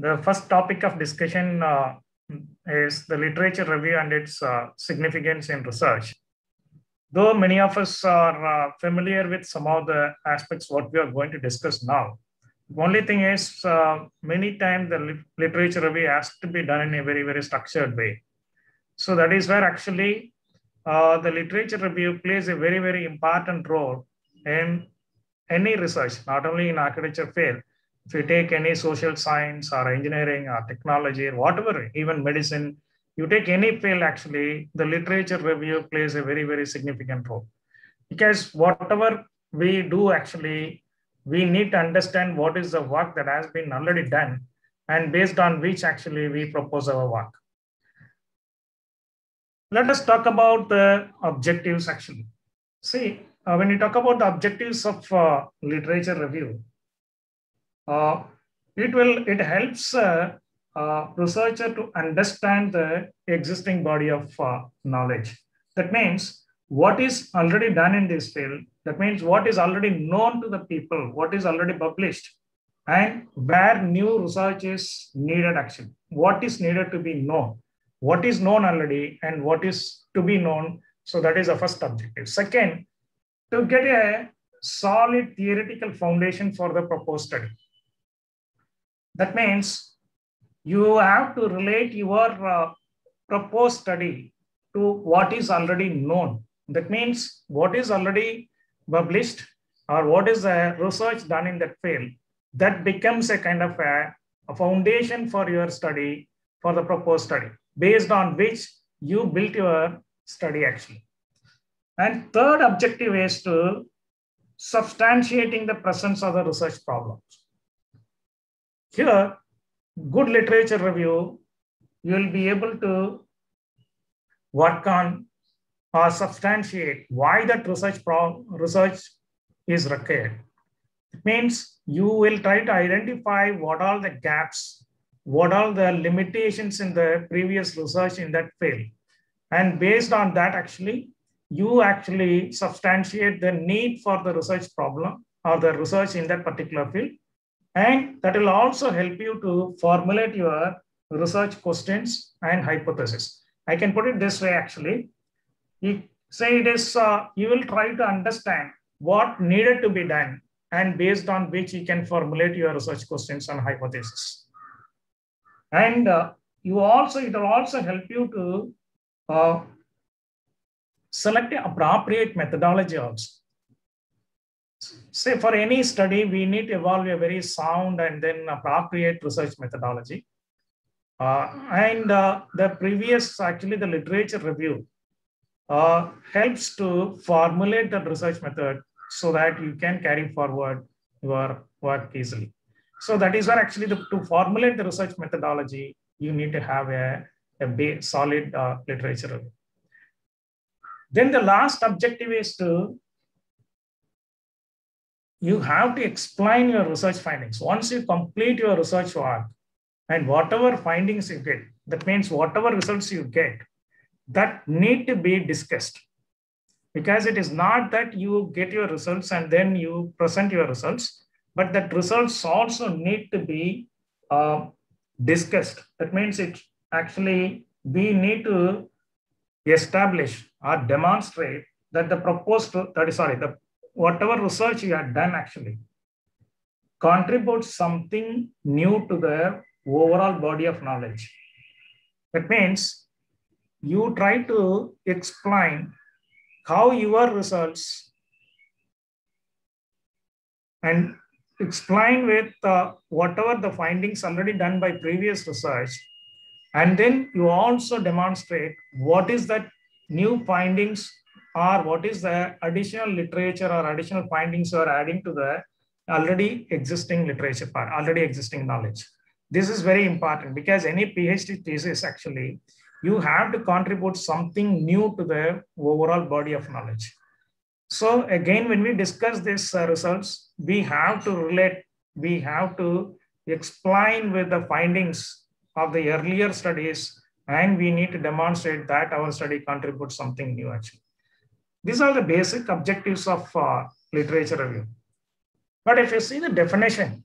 The first topic of discussion is the literature review and its significance in research. Though many of us are familiar with some of the aspects what we are going to discuss now, the only thing is many times the literature review has to be done in a very, very structured way. So that is where actually the literature review plays a very, very important role in any research, not only in architecture field. If you take any social science or engineering or technology or whatever, even medicine, you take any field, actually, the literature review plays a very, very significant role. Because whatever we do, actually, we need to understand what is the work that has been already done and based on which actually we propose our work. Let us talk about the objectives actually. See, when you talk about the objectives of literature review, it helps researcher to understand the existing body of knowledge. That means what is already done in this field. That means what is already known to the people, what is already published, and where new research is needed actually. What is needed to be known, what is known already, and what is to be known. So that is the first objective. Second, to get a solid theoretical foundation for the proposed study. That means you have to relate your proposed study to what is already known. That means what is already published or what is the research done in that field. That becomes a kind of a foundation for your study, for the proposed study, based on which you built your study actually. And third objective is to substantiating the presence of the research problems. Here, good literature review, you will be able to work on or substantiate why that research is required. It means you will try to identify what are the gaps, what are the limitations in the previous research in that field. And based on that, actually, you actually substantiate the need for the research problem or the research in that particular field. And that will also help you to formulate your research questions and hypothesis. I can put it this way, actually. You say it is, you will try to understand what needed to be done and based on which you can formulate your research questions and hypothesis. And it will also help you to select the appropriate methodology also. Say for any study, we need to evolve a very sound and then appropriate research methodology. The previous, actually the literature review helps to formulate the research method so that you can carry forward your work easily. So that is where actually to formulate the research methodology, you need to have a solid literature review. Then the last objective is you have to explain your research findings. Once you complete your research work and whatever findings you get, that means whatever results you get, that need to be discussed. Because it is not that you get your results and then you present your results, but that results also need to be discussed. That means we need to establish or demonstrate that whatever research you have done actually contributes something new to the overall body of knowledge. That means you try to explain how your results and explain with whatever the findings already done by previous research. And then you also demonstrate what is that new findings or what is the additional literature or additional findings you are adding to the already existing literature part, already existing knowledge. This is very important because any PhD thesis, actually, you have to contribute something new to the overall body of knowledge. So again, when we discuss these results, we have to explain with the findings of the earlier studies, and we need to demonstrate that our study contributes something new actually. These are the basic objectives of literature review. But if you see the definition,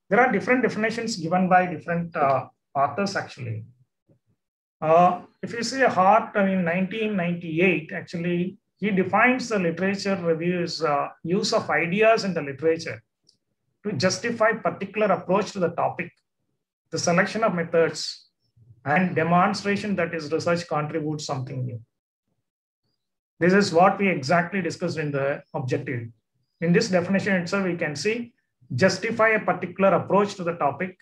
There are different definitions given by different authors actually. If you see Hart in 1998, actually, he defines the literature review as use of ideas in the literature to justify particular approach to the topic, the selection of methods, and demonstration that is research contributes something new. This is what we exactly discussed in the objective. In this definition itself, we can see justify a particular approach to the topic,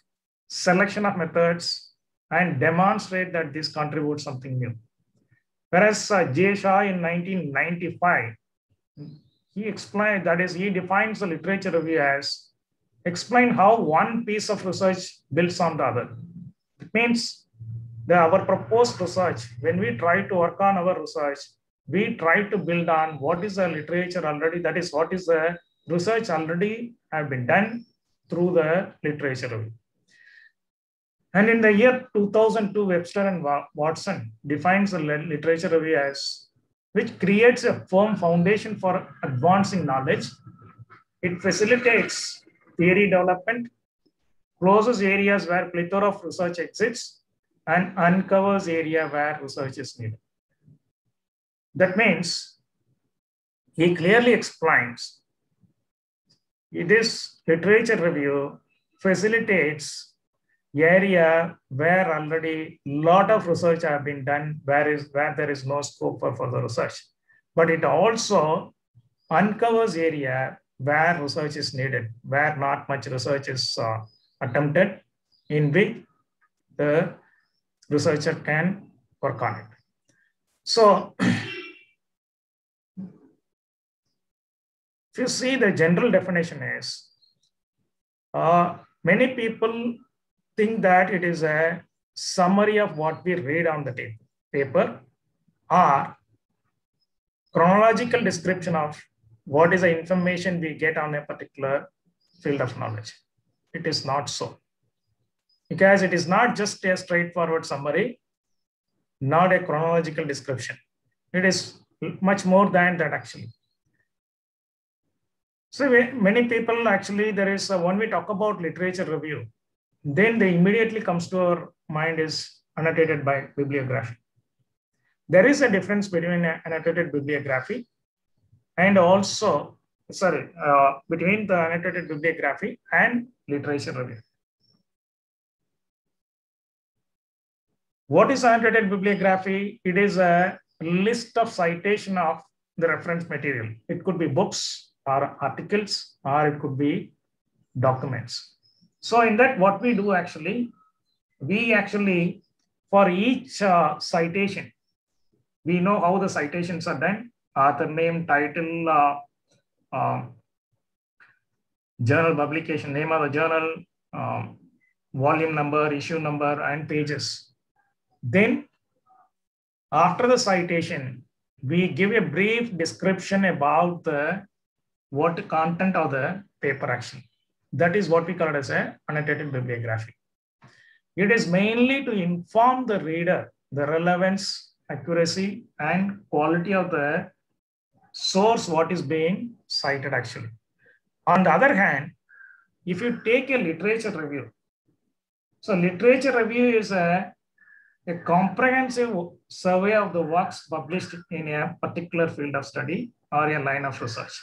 selection of methods, and demonstrate that this contributes something new. Whereas J. Shah in 1995, he explained, that is, he defines the literature review as explain how one piece of research builds on the other. It means that our proposed research, when we try to work on our research, we try to build on what is the literature already, that is, what is the research already have been done through the literature review. And in the year 2002, Webster and Watson defines the literature review as, which creates a firm foundation for advancing knowledge. It facilitates theory development, closes areas where plethora of research exists, and uncovers area where research is needed. That means he clearly explains this literature review facilitates area where already a lot of research have been done, where there is no scope for further research. But it also uncovers area where research is needed, where not much research is attempted, in which the researcher can work on it. So, if you see, the general definition is, many people think that it is a summary of what we read on the paper, or chronological description of what is the information we get on a particular field of knowledge. It is not so. Because it is not just a straightforward summary, not a chronological description. It is much more than that actually. So many people actually, there is, when we talk about literature review, then they immediately comes to our mind is annotated by bibliography. There is a difference between annotated bibliography and also, between the annotated bibliography and literature review. What is annotated bibliography? It is a list of citation of the reference material. It could be books or articles, or it could be documents. So in that, what we do actually, we actually, for each citation, we know how the citations are done, author name, title, journal publication, name of the journal, volume number, issue number, and pages. Then after the citation, we give a brief description about what the content of the paper actually. That is what we call it as an annotated bibliography. It is mainly to inform the reader the relevance, accuracy, and quality of the source, what is being cited actually. On the other hand, if you take a literature review, so literature review is a comprehensive survey of the works published in a particular field of study or a line of research.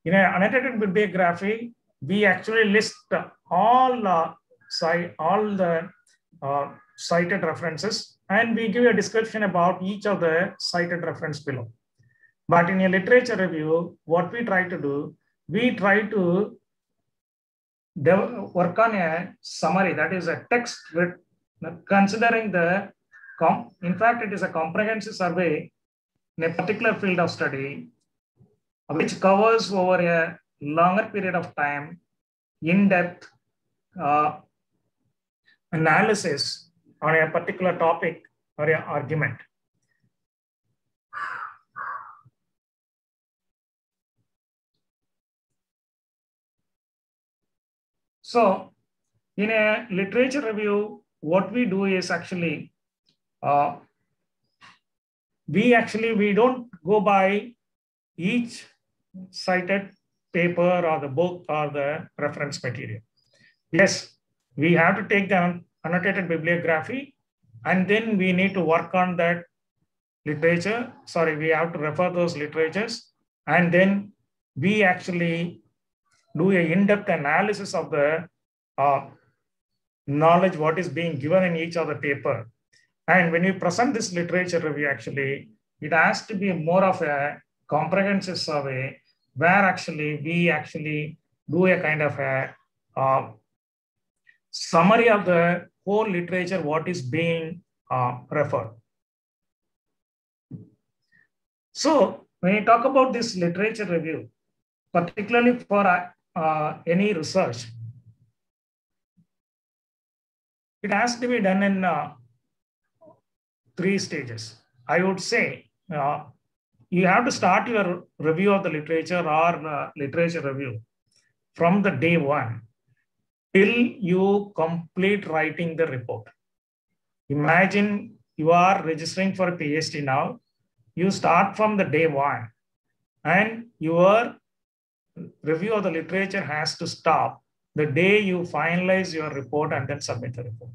In an annotated bibliography, we actually list all the cited references, and we give a description about each of the cited reference below. But in a literature review, what we try to do, we try to work on a summary, that is a text considering the, in fact, it is a comprehensive survey in a particular field of study, which covers over a longer period of time, in-depth analysis on a particular topic or an argument. So in a literature review, what we do is actually, we don't go by each cited paper or the book or the reference material. Yes, we have to take the annotated bibliography, and then we need to work on that literature. Sorry, we have to refer those literatures, and then we actually do a in-depth analysis of the knowledge what is being given in each of the paper. And when you present this literature review, actually, it has to be more of a comprehensive survey where actually we actually do a kind of a summary of the whole literature, what is being referred. So when you talk about this literature review, particularly for any research, it has to be done in 3 stages. I would say you have to start your review of the literature or literature review from the day 1 till you complete writing the report. Imagine you are registering for a PhD now. You start from the day 1 and your review of the literature has to stop the day you finalize your report and then submit the report.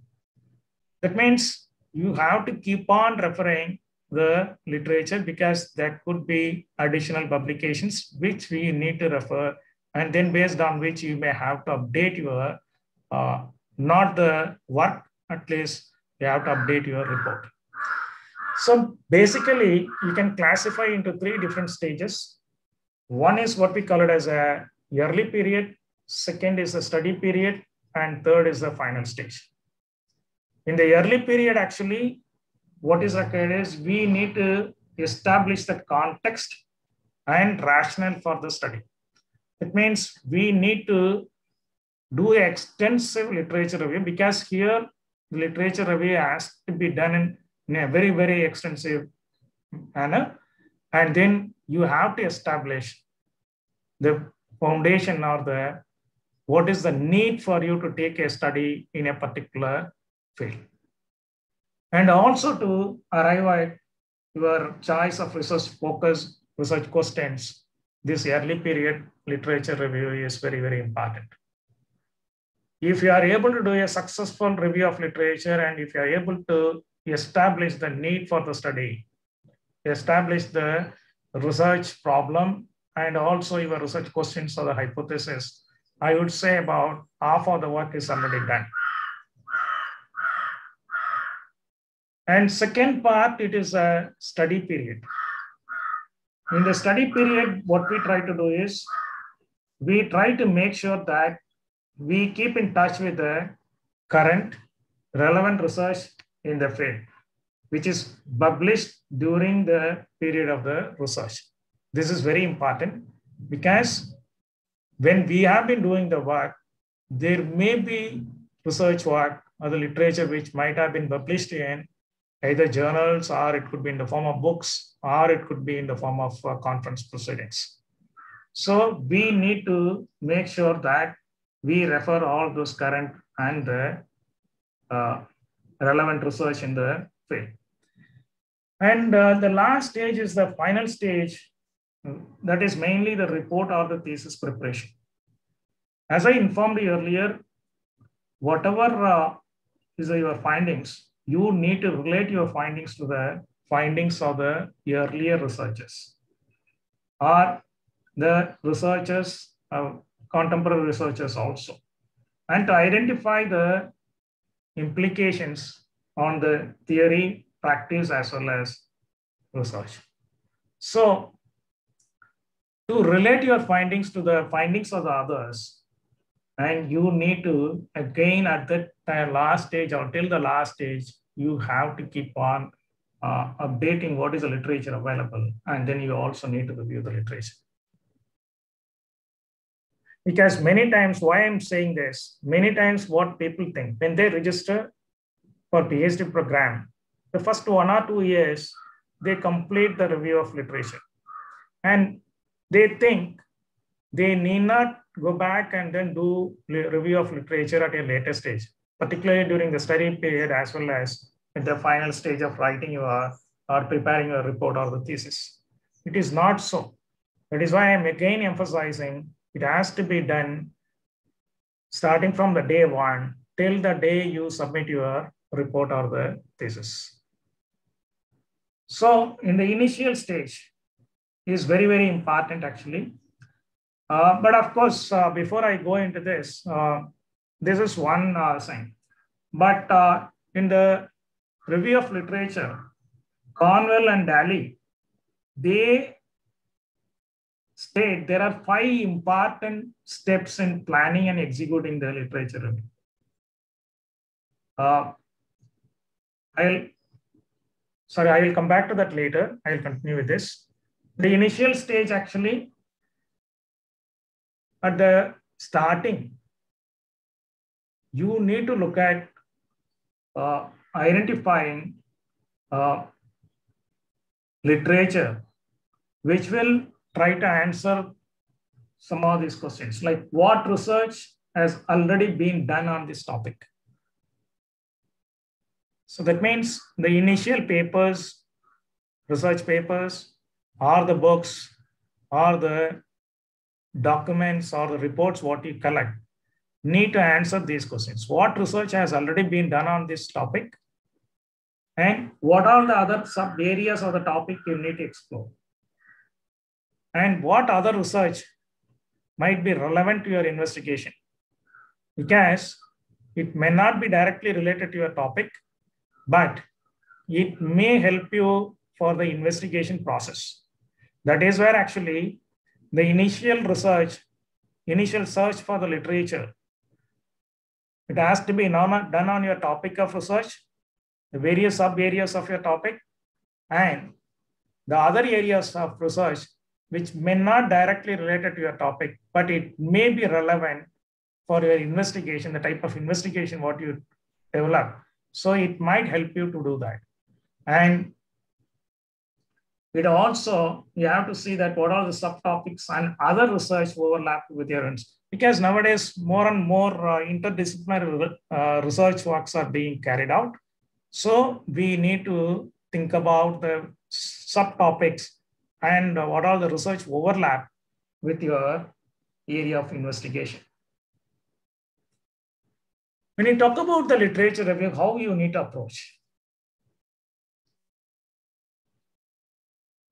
That means you have to keep on referring the literature because there could be additional publications which we need to refer, and then based on which you may have to update your, not the work, at least you have to update your report. So basically you can classify into 3 different stages. One is what we call it as a early period, second is the study period, and third is the final stage. In the early period, actually, what is required is we need to establish the context and rationale for the study. It means we need to do an extensive literature review because here the literature review has to be done in a very, very extensive manner. And then you have to establish the foundation or the what is the need for you to take a study in a particular field. And also to arrive at your choice of research focus, research questions, this early period literature review is very, very important. If you are able to do a successful review of literature and if you are able to establish the need for the study, establish the research problem, and also your research questions or the hypothesis, I would say about half of the work is already done. And second part, it is a study period. In the study period, what we try to do is we try to make sure that we keep in touch with the current relevant research in the field, which is published during the period of the research. This is very important because when we have been doing the work, there may be research work or the literature which might have been published in either journals, or it could be in the form of books, or it could be in the form of conference proceedings. So we need to make sure that we refer all those current and the relevant research in the field. And the last stage is the final stage. That is mainly the report or the thesis preparation. As I informed you earlier, whatever is your findings, you need to relate your findings to the findings of the earlier researchers or the researchers, contemporary researchers also, and to identify the implications on the theory, practice, as well as research. So to relate your findings to the findings of the others, and you need to, again, at the last stage or till the last stage, you have to keep on updating what is the literature available. And then you also need to review the literature. Because many times, why I'm saying this, many times what people think, when they register for PhD program, the first 1 or 2 years, they complete the review of literature. And they think they need not go back and then do review of literature at a later stage, particularly during the study period, as well as at the final stage of writing your or preparing a report or the thesis. It is not so. That is why I'm again emphasizing it has to be done starting from the day one till the day you submit your report or the thesis. So in the initial stage is very, very important actually. But of course, before I go into this, this is one sign. But in the review of literature, Cornwell and Daly, they state there are 5 important steps in planning and executing the literature review. I will come back to that later. I'll continue with this. The initial stage actually, at the starting, you need to look at identifying literature which will try to answer some of these questions, like what research has already been done on this topic. So that means the initial papers, research papers, or the books, or the documents, or the reports, what you collect, need to answer these questions. What research has already been done on this topic? And what are the other sub areas of the topic you need to explore? And what other research might be relevant to your investigation? Because it may not be directly related to your topic, but it may help you for the investigation process. That is where actually the initial research, initial search for the literature, it has to be done on your topic of research, the various sub areas of your topic, and the other areas of research which may not directly related to your topic, but it may be relevant for your investigation, the type of investigation what you develop. So it might help you to do that. And it also, you have to see that what are the subtopics and other research overlap with your own. Because nowadays, more and more interdisciplinary research works are being carried out. So we need to think about the subtopics and what are the research overlap with your area of investigation. When you talk about the literature review, how you need to approach.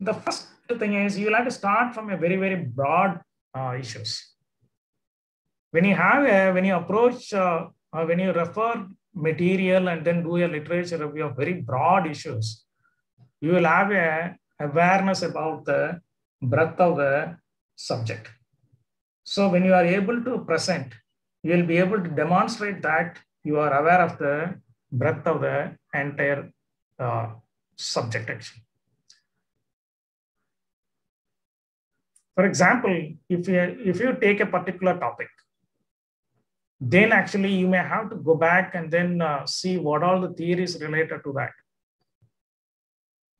The first thing is you will have to start from a very, very broad issues. When you have when you approach, when you refer material and then do a literature review of very broad issues, you will have a awareness about the breadth of the subject. So when you are able to present, you will be able to demonstrate that you are aware of the breadth of the entire subject actually. For example, if you take a particular topic, then actually you may have to go back and then see what all the theories related to that,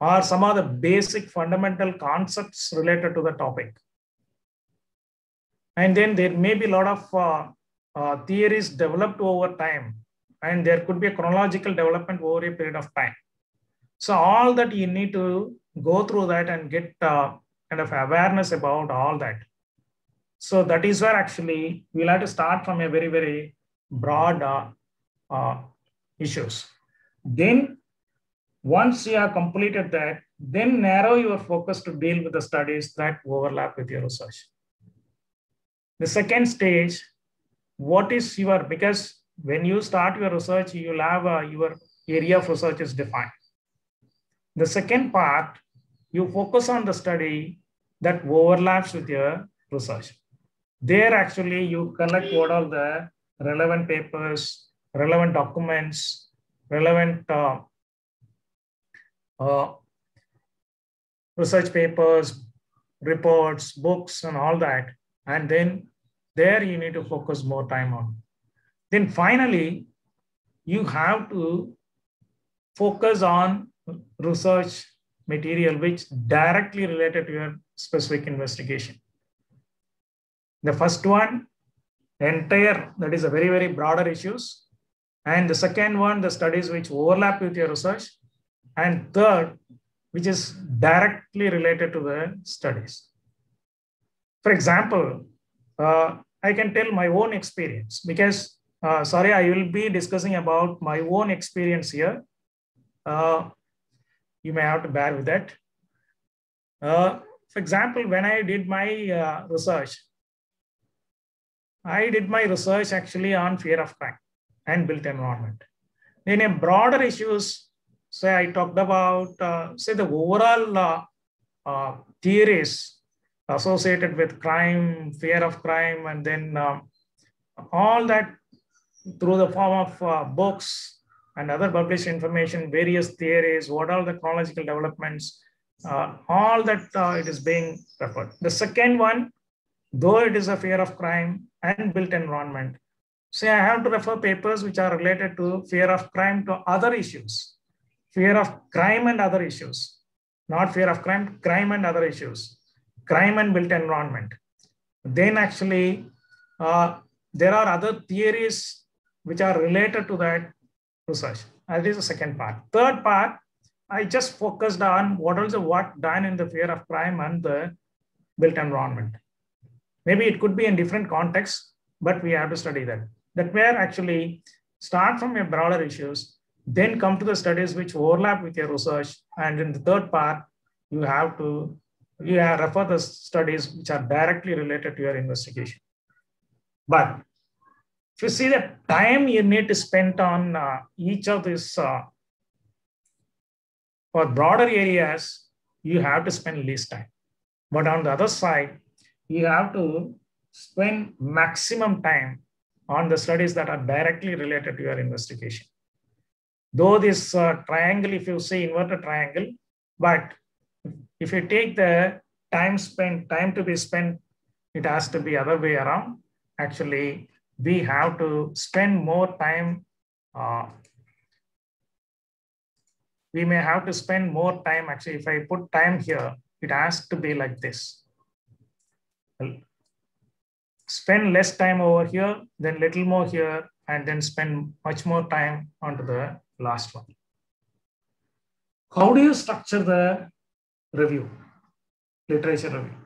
or some of the basic fundamental concepts related to the topic. And then there may be a lot of theories developed over time, and there could be a chronological development over a period of time. So all that you need to go through that and get kind of awareness about all that. So that is where actually we'll have to start from a very, very broad issues. Then once you have completed that, then narrow your focus to deal with the studies that overlap with your research. The second stage, what is your, because when you start your research, you'll have your area of research is defined. The second part, you focus on the study that overlaps with your research. There actually you collect what are the relevant papers, relevant documents, relevant research papers, reports, books, and all that. And then there you need to focus more time on. Then finally, you have to focus on research material which directly related to your specific investigation. The first one, entire, that is a very, very broader issues. And the second one, the studies which overlap with your research. And third, which is directly related to the studies. For example, I can tell my own experience because, sorry, I will be discussing about my own experience here. You may have to bear with that. For example, when I did my research, I did my research actually on fear of crime and built environment. In a broader issues, say I talked about, say the overall theories associated with crime, fear of crime, and then all that through the form of books and other published information, various theories, what are the chronological developments, all that it is being referred. The second one, though it is a fear of crime and built environment, say I have to refer papers which are related to fear of crime to other issues, fear of crime and other issues, not fear of crime, crime and other issues, crime and built environment. Then actually, there are other theories which are related to that research. That is the second part. Third part, I just focused on what is the work done in the fear of crime and the built environment. Maybe it could be in different contexts, but we have to study that. That where actually start from your broader issues, then come to the studies which overlap with your research. And in the third part, you have to refer the studies which are directly related to your investigation. But if you see the time you need to spend on each of these for broader areas, you have to spend least time. But on the other side, you have to spend maximum time on the studies that are directly related to your investigation. Though this triangle, if you say inverted triangle, but if you take the time to be spent, it has to be other way around. Actually, we have to spend more time. We may have to spend more time. Actually, if I put time here, it has to be like this. Spend less time over here, then little more here, and then spend much more time onto the last one. How do you structure the review, literature review?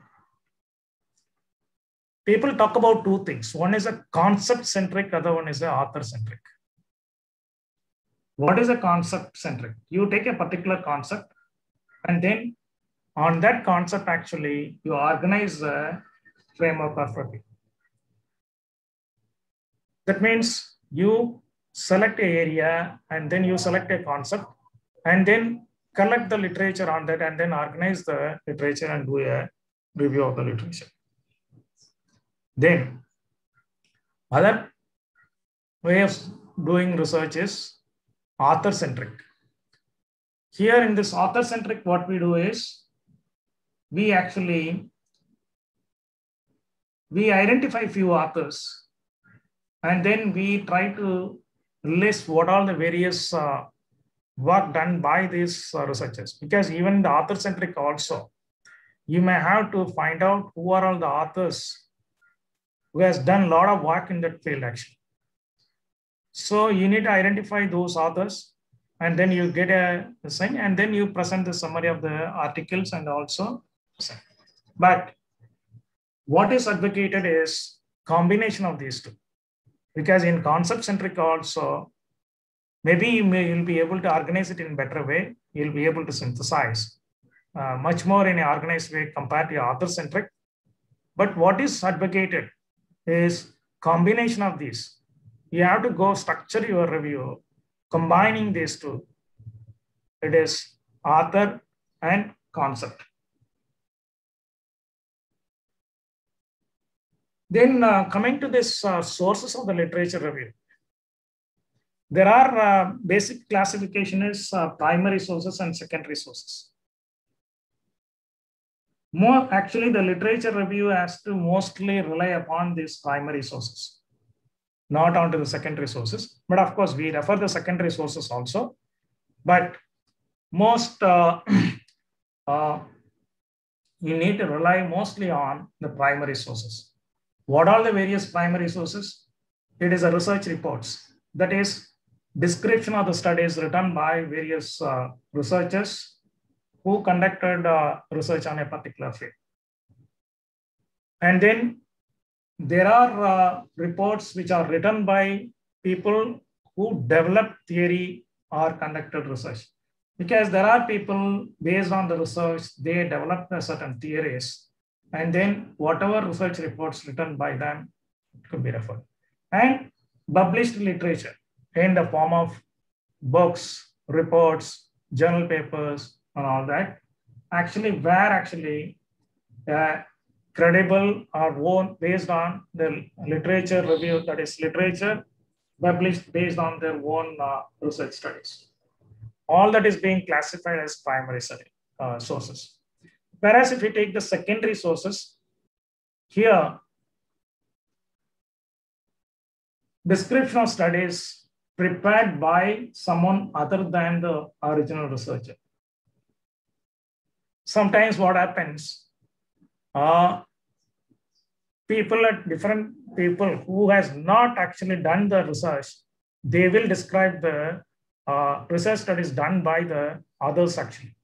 People talk about two things. One is a concept-centric, other one is a author-centric. What is a concept-centric? You take a particular concept, and then on that concept, actually, you organize the framework of review. That means you select an area, and then you select a concept, and then collect the literature on that, and then organize the literature and do a review of the literature. Then, other way of doing research is author-centric. Here in this author-centric, what we do is we identify few authors, and then we try to list what all the various work done by these researchers. Because even the author-centric also, you may have to find out who are all the authors who has done a lot of work in that field actually. So you need to identify those authors, and then you get a sign, and then you present the summary of the articles and also. But what is advocated is combination of these two. Because in concept-centric also, maybe you'll be able to organize it in a better way. You'll be able to synthesize much more in an organized way compared to author-centric. But what is advocated is combination of these. You have to go structure your review, combining these two. It is author and concept. Then coming to this sources of the literature review. There are basic classification is primary sources and secondary sources. More actually, the literature review has to mostly rely upon these primary sources, not onto the secondary sources. But of course, we refer the secondary sources also. But most you need to rely mostly on the primary sources. What are the various primary sources? It is a research reports. That is description of the studies written by various researchers who conducted research on a particular field. And then there are reports which are written by people who develop theory or conducted research. Because there are people based on the research, they develop certain theories, and then whatever research reports written by them could be referred. And published literature in the form of books, reports, journal papers, and all that, actually were actually credible or own based on the literature review, that is literature published based on their own research studies. All that is being classified as primary sources. Whereas if we take the secondary sources, here, description of studies prepared by someone other than the original researcher. Sometimes what happens, people at different people who has not actually done the research, they will describe the research studies done by the others actually.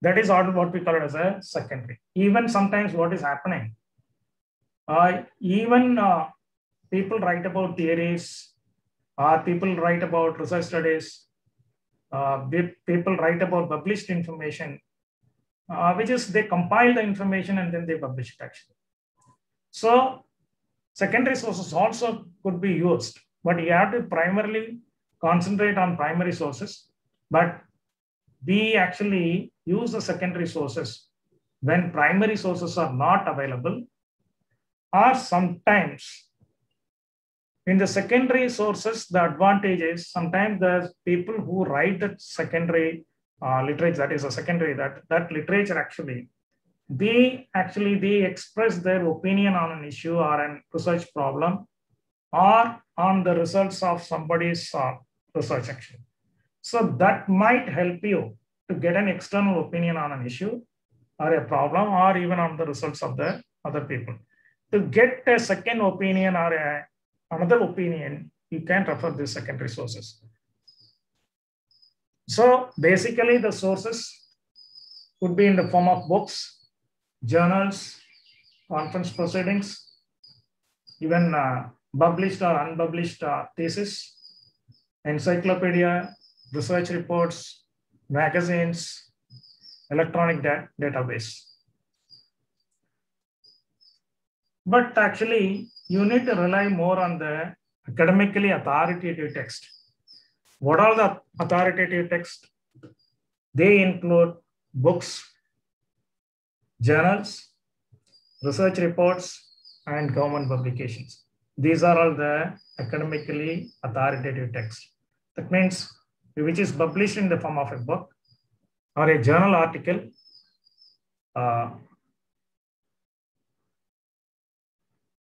That is what we call it as a secondary. Even sometimes what is happening, even people write about theories, people write about research studies, people write about published information, which is they compile the information and then they publish it actually. So secondary sources also could be used, but you have to primarily concentrate on primary sources. But we actually use the secondary sources when primary sources are not available, or sometimes in the secondary sources, the advantage is sometimes the people who write the secondary literature, that is a secondary, that literature actually, they express their opinion on an issue or an research problem or on the results of somebody's research actually. So that might help you to get an external opinion on an issue or a problem or even on the results of the other people. To get a second opinion or another opinion, you can refer to secondary sources. So basically the sources could be in the form of books, journals, conference proceedings, even published or unpublished thesis, encyclopedia, research reports, magazines, electronic database. But actually, you need to rely more on the academically authoritative text. What are the authoritative text? They include books, journals, research reports, and government publications. These are all the academically authoritative text. That means which is published in the form of a book or a journal article,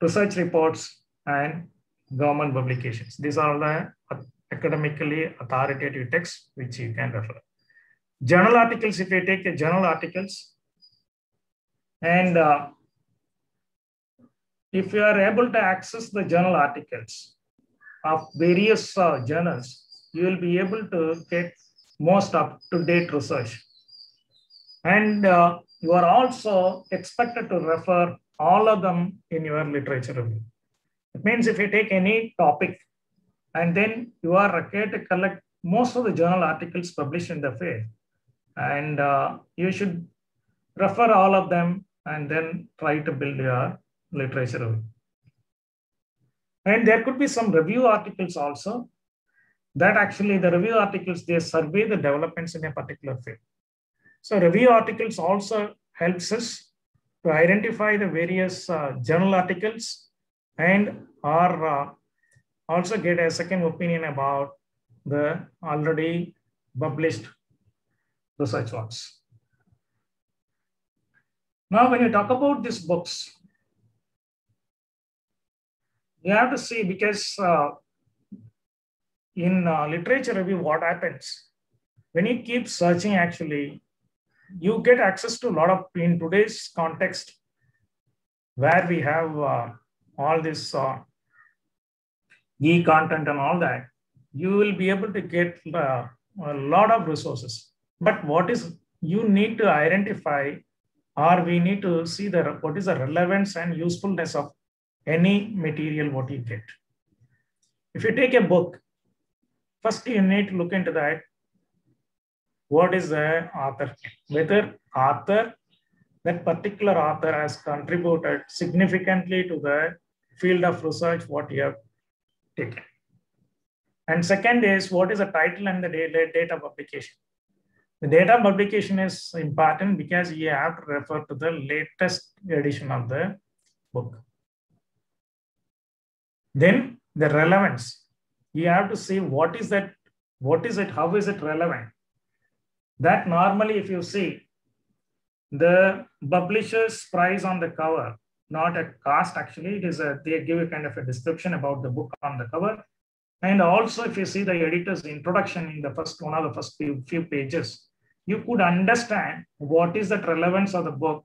research reports, and government publications. These are all the academically authoritative texts which you can refer. Journal articles, if you take the journal articles, and if you are able to access the journal articles of various journals, you will be able to get most up-to-date research. And you are also expected to refer all of them in your literature review. It means if you take any topic and then you are required to collect most of the journal articles published in the field, and you should refer all of them and then try to build your literature review. And there could be some review articles also that actually the review articles, they survey the developments in a particular field. So review articles also helps us to identify the various journal articles and also get a second opinion about the already published research works. Now, when you talk about these books, you have to see, because in literature review, what happens when you keep searching, actually, you get access to a lot of, in today's context, where we have all this e-content and all that, you will be able to get a lot of resources. But what is, you need to identify, or we need to see what is the relevance and usefulness of any material what you get. If you take a book, first you need to look into that. What is the author? Whether that particular author has contributed significantly to the field of research what you have taken. And second is, what is the title and the date of publication? The date of publication is important because you have to refer to the latest edition of the book. Then the relevance. You have to see what is that, how is it relevant? That normally, if you see, the publisher's price on the cover, not a cost actually, it is they give a kind of a description about the book on the cover. And also, if you see the editor's introduction in the first one of the first few pages, you could understand what is the relevance of the book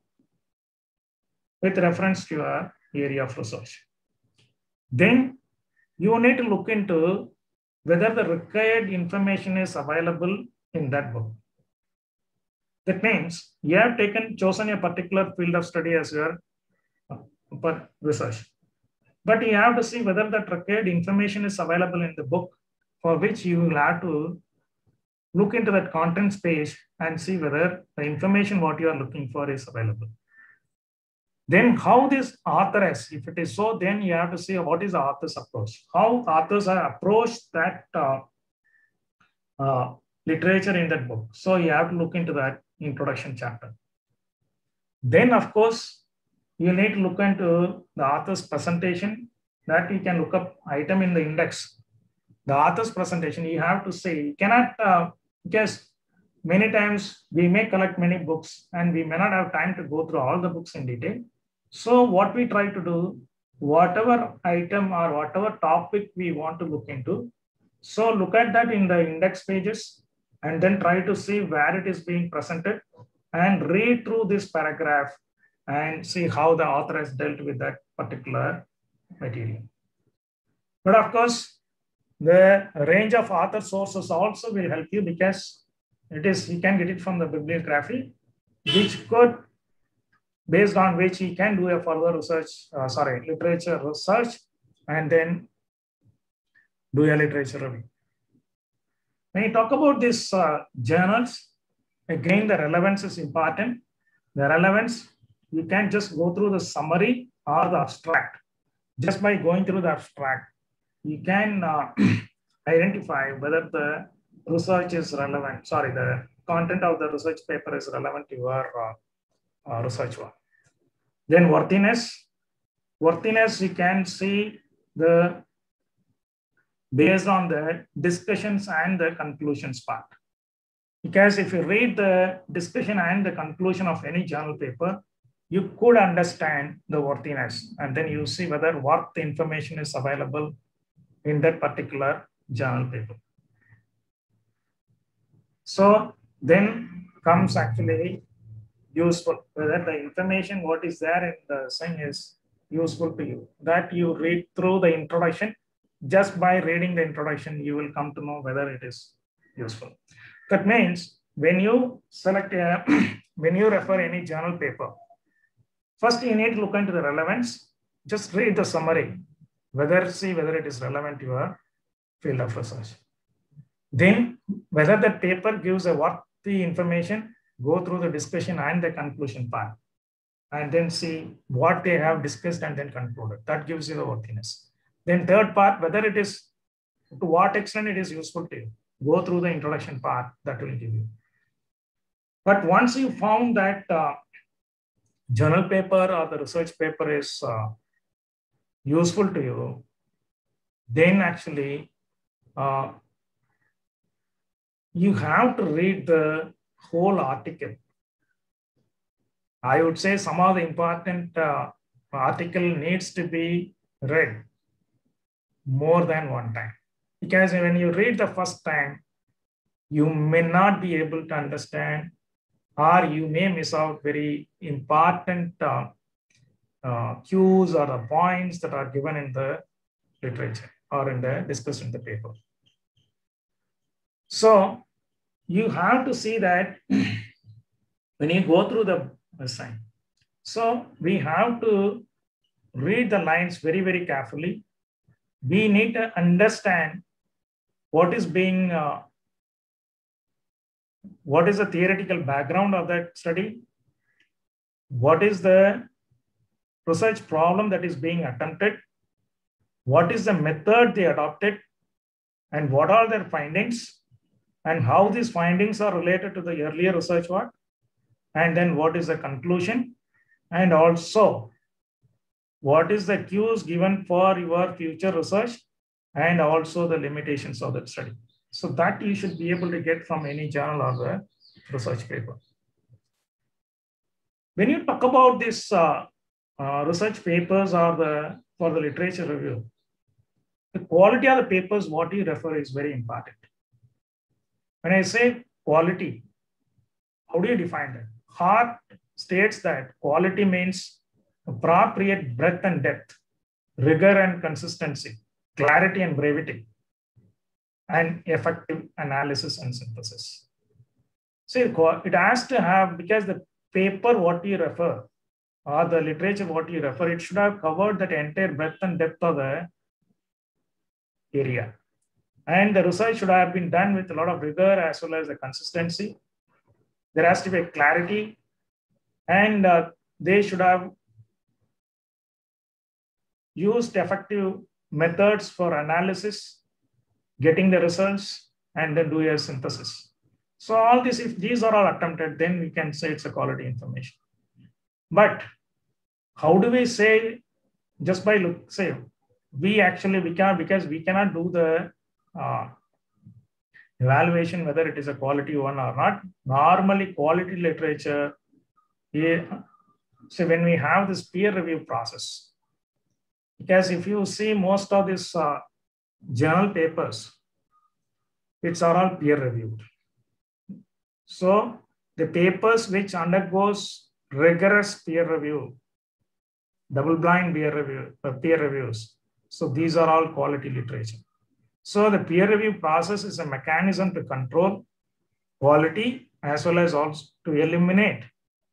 with reference to your area of research. Then you need to look into whether the required information is available in that book. That means you have chosen a particular field of study as your research. But you have to see whether that required information is available in the book, for which you will have to look into that contents page and see whether the information what you are looking for is available. Then how this author is, if it is so, then you have to see what is the author's approach. How authors are approached that literature in that book. So you have to look into that introduction chapter. Then, of course, you need to look into the author's presentation, that you can look up item in the index. The author's presentation, you have to say, you cannot, because many times we may collect many books and we may not have time to go through all the books in detail. So what we try to do, whatever item or whatever topic we want to look into, so look at that in the index pages and then try to see where it is being presented and read through this paragraph and see how the author has dealt with that particular material. But of course, the range of author sources also will help you, because you can get it from the bibliography, which could, based on which you can do a further research, literature research, and then do a literature review. When you talk about these journals, again, the relevance is important. The relevance, you can just go through the summary or the abstract. Just by going through the abstract, you can identify whether the research is relevant. The content of the research paper is relevant to your research work. Then worthiness. Worthiness, you can see based on the discussions and the conclusions part. Because if you read the discussion and the conclusion of any journal paper, you could understand the worthiness, and then you see whether what the information is available in that particular journal paper. So then comes actually useful, whether the information what is there in the thing is useful to you. That you read through the introduction. Just by reading the introduction, you will come to know whether it is useful. That means when you select when you refer any journal paper, first you need to look into the relevance. Just read the summary, see whether it is relevant to your field of research. Then whether the paper gives a worthy information, go through the discussion and the conclusion part, and then see what they have discussed and then concluded. That gives you the worthiness. Then third part, whether it is, to what extent it is useful to you. Go through the introduction part, that will give you. But once you found that journal paper or the research paper is useful to you, then actually you have to read the whole article. I would say some of the important article needs to be read more than one time. Because when you read the first time, you may not be able to understand, or you may miss out very important cues or the points that are given in the literature or in the discussed in the paper. So you have to see that when you go through the sign. So we have to read the lines very, very carefully. We need to understand what is being, what is the theoretical background of that study? What is the research problem that is being attempted? What is the method they adopted? And what are their findings? And how these findings are related to the earlier research work? And then what is the conclusion? And also, what is the cues given for your future research? And also the limitations of that study. So that you should be able to get from any journal or the research paper. When you talk about this research papers or for the literature review, the quality of the papers, what you refer is very important. When I say quality, how do you define that? Hart states that quality means appropriate breadth and depth, rigor and consistency, clarity and brevity, and effective analysis and synthesis. See, it has to have, because the paper what you refer, or the literature what you refer, it should have covered that entire breadth and depth of the area. And the research should have been done with a lot of rigor as well as the consistency. There has to be a clarity, and they should have used effective methods for analysis, getting the results, and then do a synthesis. So all this, if these are all attempted, then we can say it's a quality information. But how do we say, just by say, we cannot, because we cannot do the evaluation whether it is a quality one or not. Normally, quality literature, so when we have this peer review process, because if you see most of these journal papers, it's all peer reviewed. So the papers which undergoes rigorous peer review, double-blind peer reviews. So these are all quality literature. So the peer review process is a mechanism to control quality as well as also to eliminate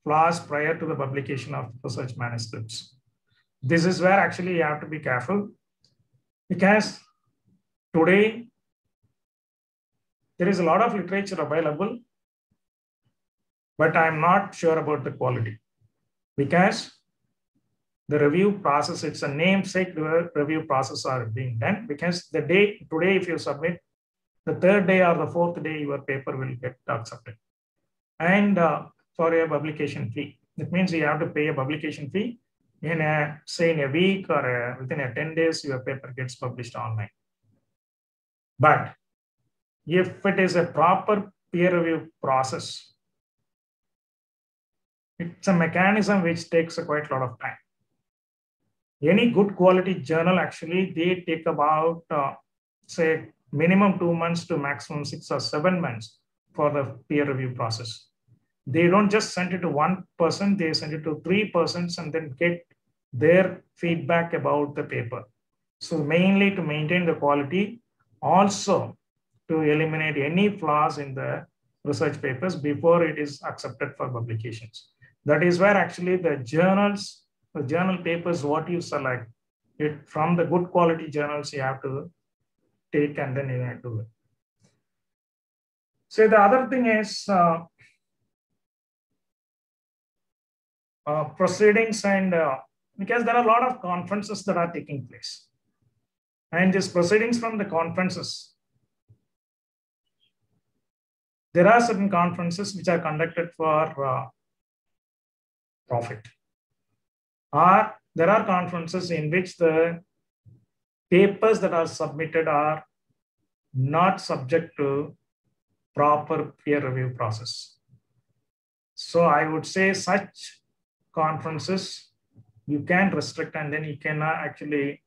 flaws prior to the publication of research manuscripts. This is where actually you have to be careful, because today there is a lot of literature available, but I'm not sure about the quality, because the review process, it's a namesake review process are being done, because the day today, if you submit, the third day or the fourth day, your paper will get accepted. And for a publication fee, that means you have to pay a publication fee in say in a week or within 10 days, your paper gets published online. But if it is a proper peer review process, it's a mechanism which takes quite a lot of time. Any good quality journal, actually, they take about, say, minimum 2 months to maximum 6 or 7 months for the peer review process. They don't just send it to one person, they send it to 3 persons and then get their feedback about the paper. So mainly to maintain the quality, also to eliminate any flaws in the research papers before it is accepted for publications. That is where actually the journals, the journal papers, what you select, it from the good quality journals you have to take and then you have to do it. So the other thing is proceedings, and because there are a lot of conferences that are taking place. And these proceedings from the conferences, there are certain conferences which are conducted for profit. Or there are conferences in which the papers that are submitted are not subject to proper peer review process. So I would say such conferences you can restrict, and then you cannot actually,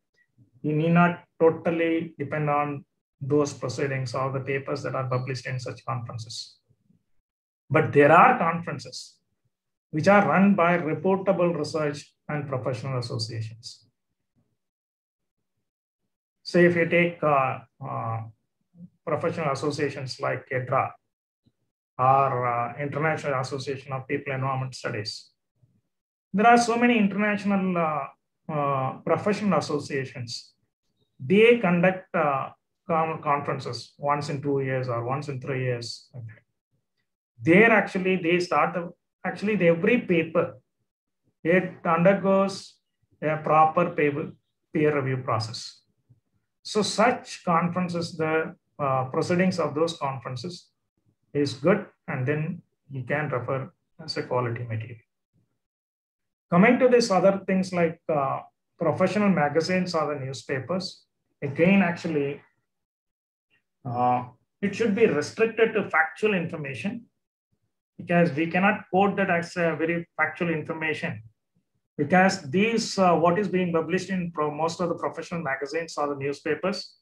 you need not totally depend on those proceedings or the papers that are published in such conferences. But there are conferences which are run by reputable research and professional associations. So if you take professional associations like EDRA or International Association of People Environment Studies, there are so many international professional associations, they conduct conferences once in 2 years or once in 3 years. Okay. There actually they start, every paper, it undergoes a proper peer review process. So such conferences, the proceedings of those conferences is good, and then you can refer as a quality material. Coming to this other things like professional magazines or the newspapers, again, actually, it should be restricted to factual information, because we cannot quote that as a very factual information, because these, what is being published in most of the professional magazines or the newspapers,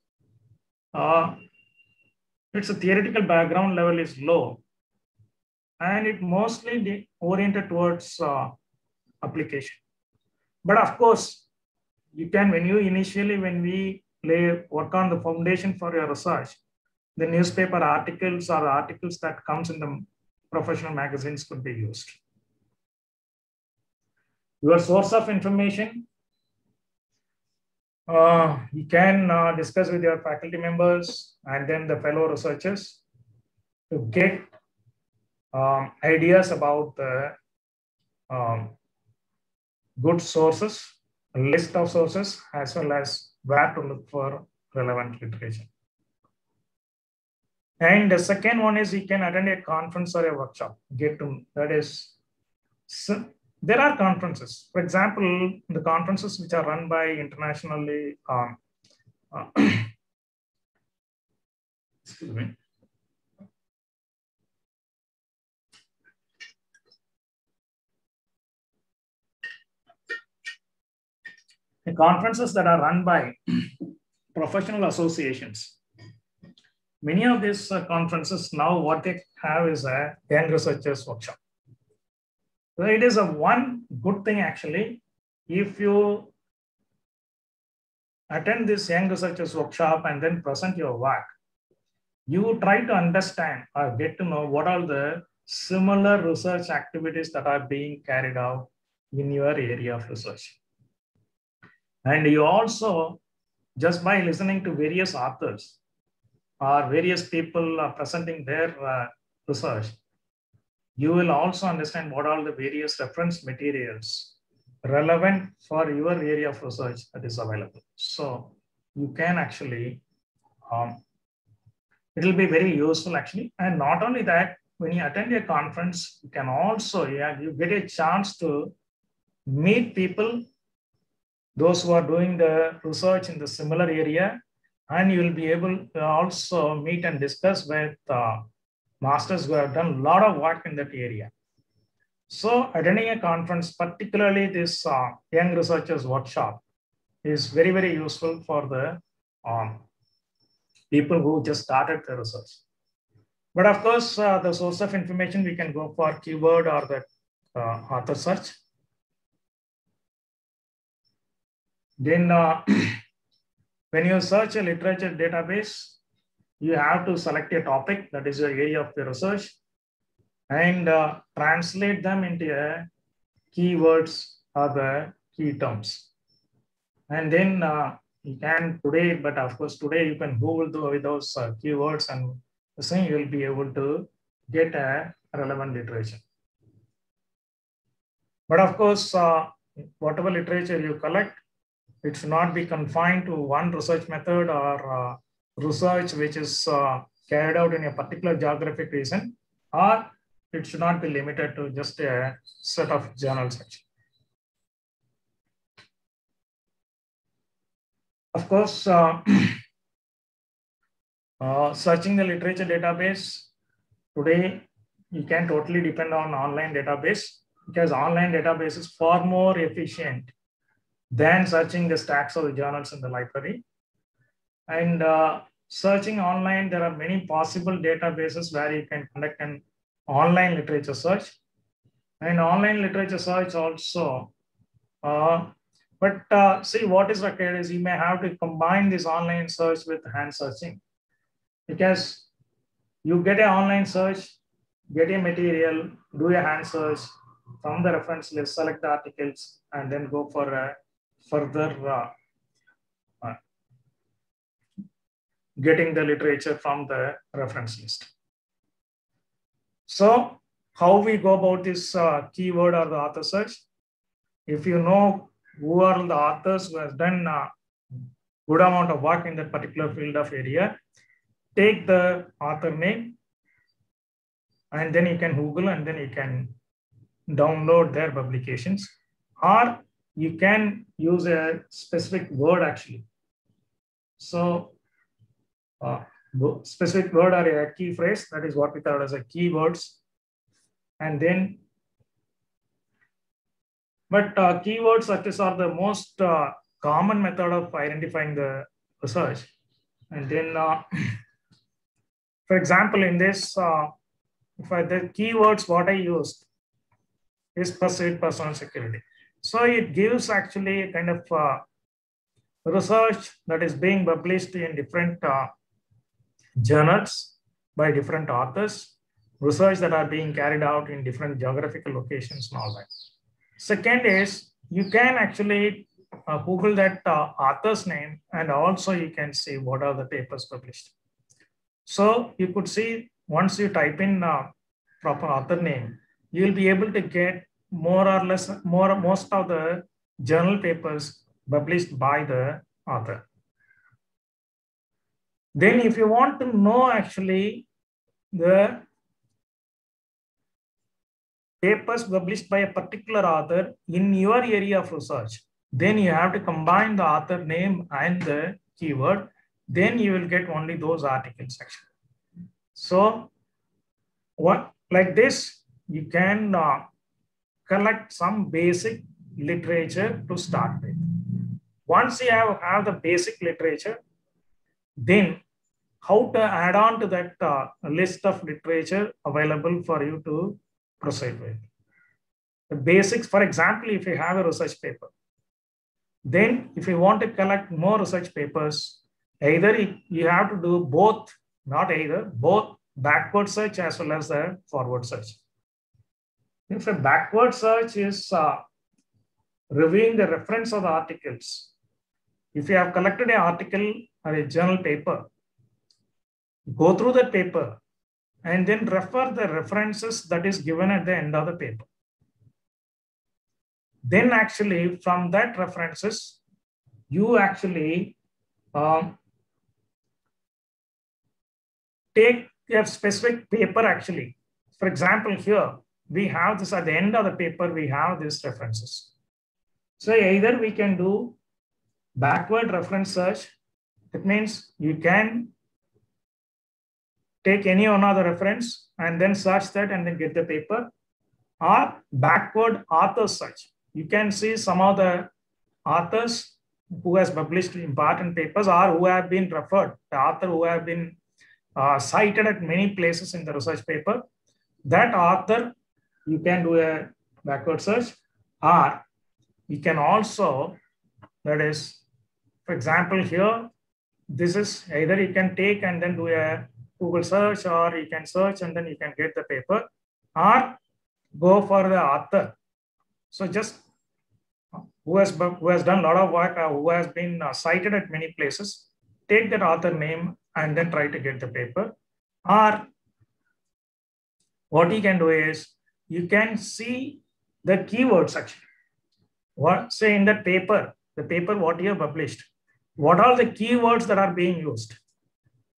its a theoretical background level is low, and it mostly oriented towards application. But of course, you can, when we work on the foundation for your research, the newspaper articles or articles that comes in the professional magazines could be used. Your source of information, you can discuss with your faculty members and then the fellow researchers to get ideas about the good sources, a list of sources, as well as where to look for relevant literature. And the second one is you can attend a conference or a workshop. So there are conferences. For example, the conferences which are run by internationally, excuse me. The conferences that are run by professional associations. Many of these conferences now, what they have is a young researchers workshop. So it is a one good thing actually. If you attend this young researchers workshop and then present your work, you try to understand or get to know what are the similar research activities that are being carried out in your area of research. And you also, just by listening to various authors or various people presenting their research, you will also understand what are the various reference materials relevant for your area of research that is available. So you can actually, it will be very useful actually. And not only that, when you attend a conference, you can also, you get a chance to meet people, those who are doing the research in the similar area, and you will be able to also meet and discuss with masters who have done a lot of work in that area. So attending a conference, particularly this young researchers workshop, is very, very useful for the people who just started the research. But of course, the source of information, we can go for keyword or the author search. Then when you search a literature database, you have to select a topic that is your area of the research and translate them into keywords or the key terms. And then you can today, but of course today you can Google with those keywords, and the same you will be able to get a relevant literature. But of course, whatever literature you collect, it should not be confined to one research method or research which is carried out in a particular geographic region, or it should not be limited to just a set of journals. Of course, searching the literature database, today you can totally depend on online database, because online database is far more efficient than searching the stacks of the journals in the library. And searching online, there are many possible databases where you can conduct an online literature search. And online literature search also, see, what is required is you may have to combine this online search with hand searching, because you get an online search, get a material, do a hand search from the reference list, select the articles, and then go for a further getting the literature from the reference list. So how we go about this keyword or the author search? If you know who are the authors who has done good amount of work in that particular field of area, take the author name and then you can Google and then you can download their publications, or you can use a specific word actually. So specific word or a key phrase, that is what we call as a keywords. And then, but keyword searches are the most common method of identifying the research. And then, for example, in this, the keywords what I used is perceived personal security. So it gives actually a kind of research that is being published in different journals by different authors, research that are being carried out in different geographical locations and all that. Second is you can actually Google that author's name, and also you can see what are the papers published. So you could see once you type in proper author name, you will be able to get more or less most of the journal papers published by the author. Then if you want to know actually the papers published by a particular author in your area of research, then you have to combine the author name and the keyword. Then you will get only those articles actually. So what like this, you can collect some basic literature to start with. Once you have the basic literature, then how to add on to that list of literature available for you to proceed with. The basics, for example, if you have a research paper, then if you want to collect more research papers, either you have to do both, not either, both backward search as well as the forward search. If a backward search is reviewing the reference of the articles, if you have collected an article or a journal paper, go through that paper and then refer the references that is given at the end of the paper. Then actually from that references, you actually take a specific paper actually. For example, here we have this at the end of the paper, we have these references. So either we can do backward reference search. That means you can take any one of the reference and then search that and then get the paper, or backward author search. You can see some of the authors who has published important papers or who have been referred, the author who have been cited at many places in the research paper. That author, you can do a backward search, or you can also, that is, for example, here, this is either you can take and then do a Google search, or you can search and then you can get the paper, or go for the author. So just who has done a lot of work, who has been cited at many places, take that author name and then try to get the paper. Or what you can do is you can see the keywords actually. What say in that paper, the paper what you have published, what are the keywords that are being used?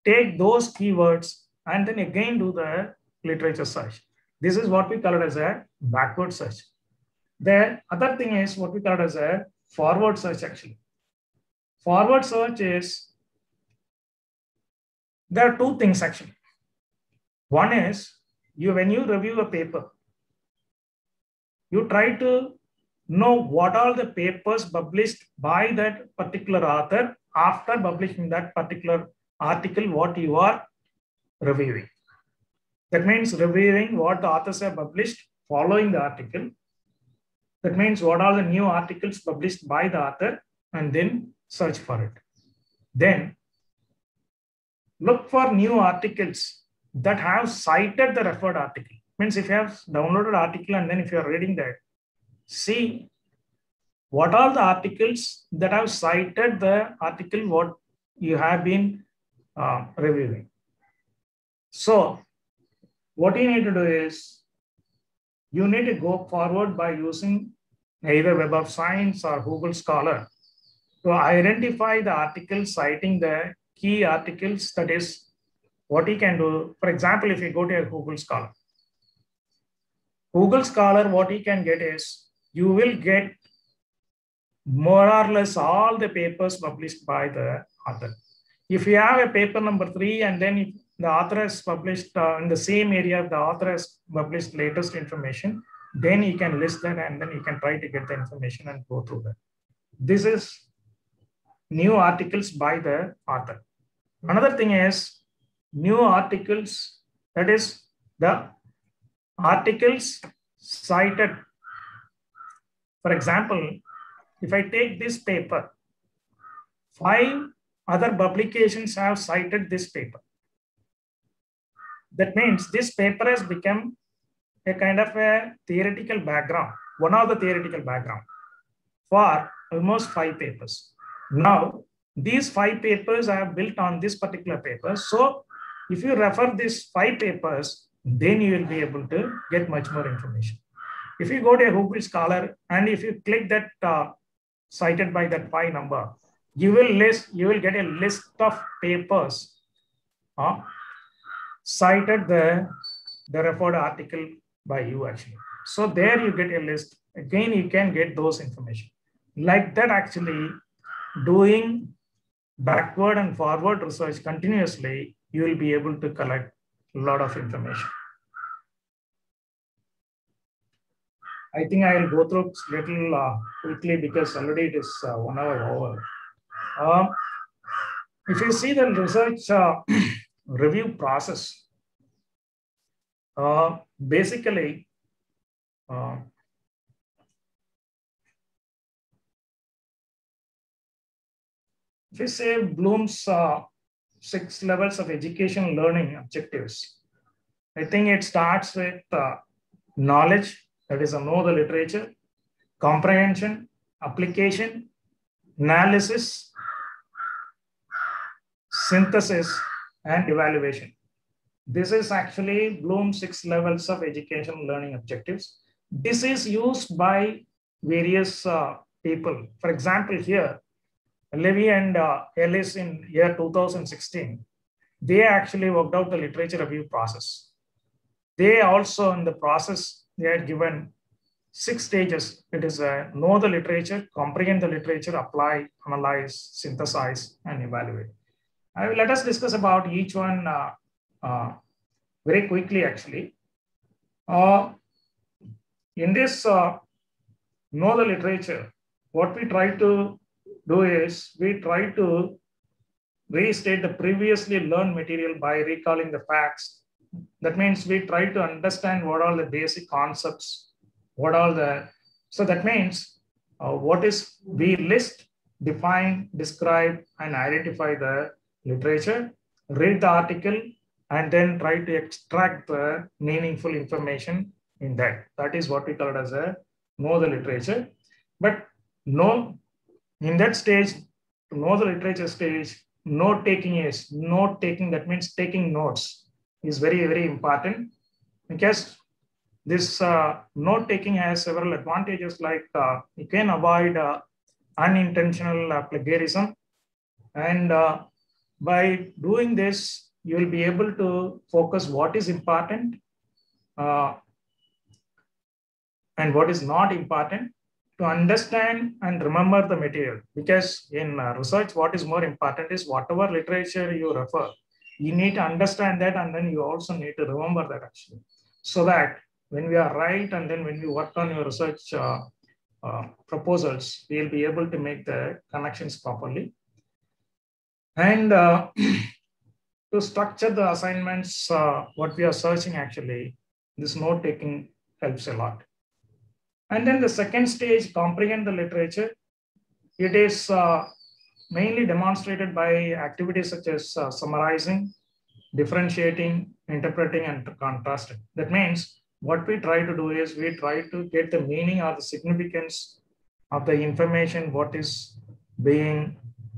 Take those keywords and then again do the literature search. This is what we call it as a backward search. The other thing is what we call it as a forward search actually. Forward search is, there are two things actually. One is when you review a paper, you try to know what are the papers published by that particular author after publishing that particular article what you are reviewing. That means reviewing what the authors have published following the article. That means what are the new articles published by the author, and then search for it. Then look for new articles that have cited the referred article. Means if you have downloaded article and then if you are reading that, see what are the articles that have cited the article what you have been reviewing. So what you need to do is you need to go forward by using either Web of Science or Google Scholar to identify the articles citing the key articles. That is what you can do. For example, if you go to a Google Scholar, what you can get is you will get more or less all the papers published by the author. If you have a paper number 3 and then if the author has published in the same area, the author has published latest information, then you can list that and then you can try to get the information and go through that. This is new articles by the author. Another thing is new articles, that is the articles cited. For example, if I take this paper, 5 other publications have cited this paper. That means this paper has become a kind of a theoretical background, one of the theoretical background for almost 5 papers. Now, these 5 papers are built on this particular paper. So if you refer these 5 papers, then you will be able to get much more information. If you go to a Google Scholar and if you click that cited by that 5 number, you will get a list of papers cited the referred article by you actually. So there you get a list. Again, you can get those information. Like that, actually doing backward and forward research continuously, you will be able to collect a lot of information. I think I will go through a little quickly because already it is 1 hour over. If you see the research review process, basically, if you say Bloom's 6 levels of education learning objectives, I think it starts with knowledge, that is, know the literature, comprehension, application, analysis, synthesis, and evaluation. This is actually Bloom's 6 levels of education learning objectives. This is used by various people. For example, here, Levy and Ellis in year 2016, they actually worked out the literature review process. They also in the process, they are given 6 stages. It is know the literature, comprehend the literature, apply, analyze, synthesize, and evaluate. Let us discuss about each one very quickly actually. In this know the literature, what we try to do is we try to restate the previously learned material by recalling the facts. That means we try to understand what are the basic concepts, what are the, so that means what is, we list, define, describe, and identify the literature, read the article, and then try to extract the meaningful information in that. That is what we call it as a know the literature. But no, in that stage, to know the literature stage, note taking is note taking. That means taking notes is very, very important, because this note taking has several advantages, like you can avoid unintentional plagiarism. And by doing this, you will be able to focus what is important and what is not important, to understand and remember the material. Because in research, what is more important is whatever literature you refer, you need to understand that, and then you also need to remember that actually. So that when we are right, and then when we work on your research proposals, we will be able to make the connections properly. And to structure the assignments, what we are searching actually, this note taking helps a lot. And then the second stage, comprehend the literature. It is mainly demonstrated by activities such as summarizing, differentiating, interpreting, and contrasting. That means what we try to do is we try to get the meaning or the significance of the information, what is being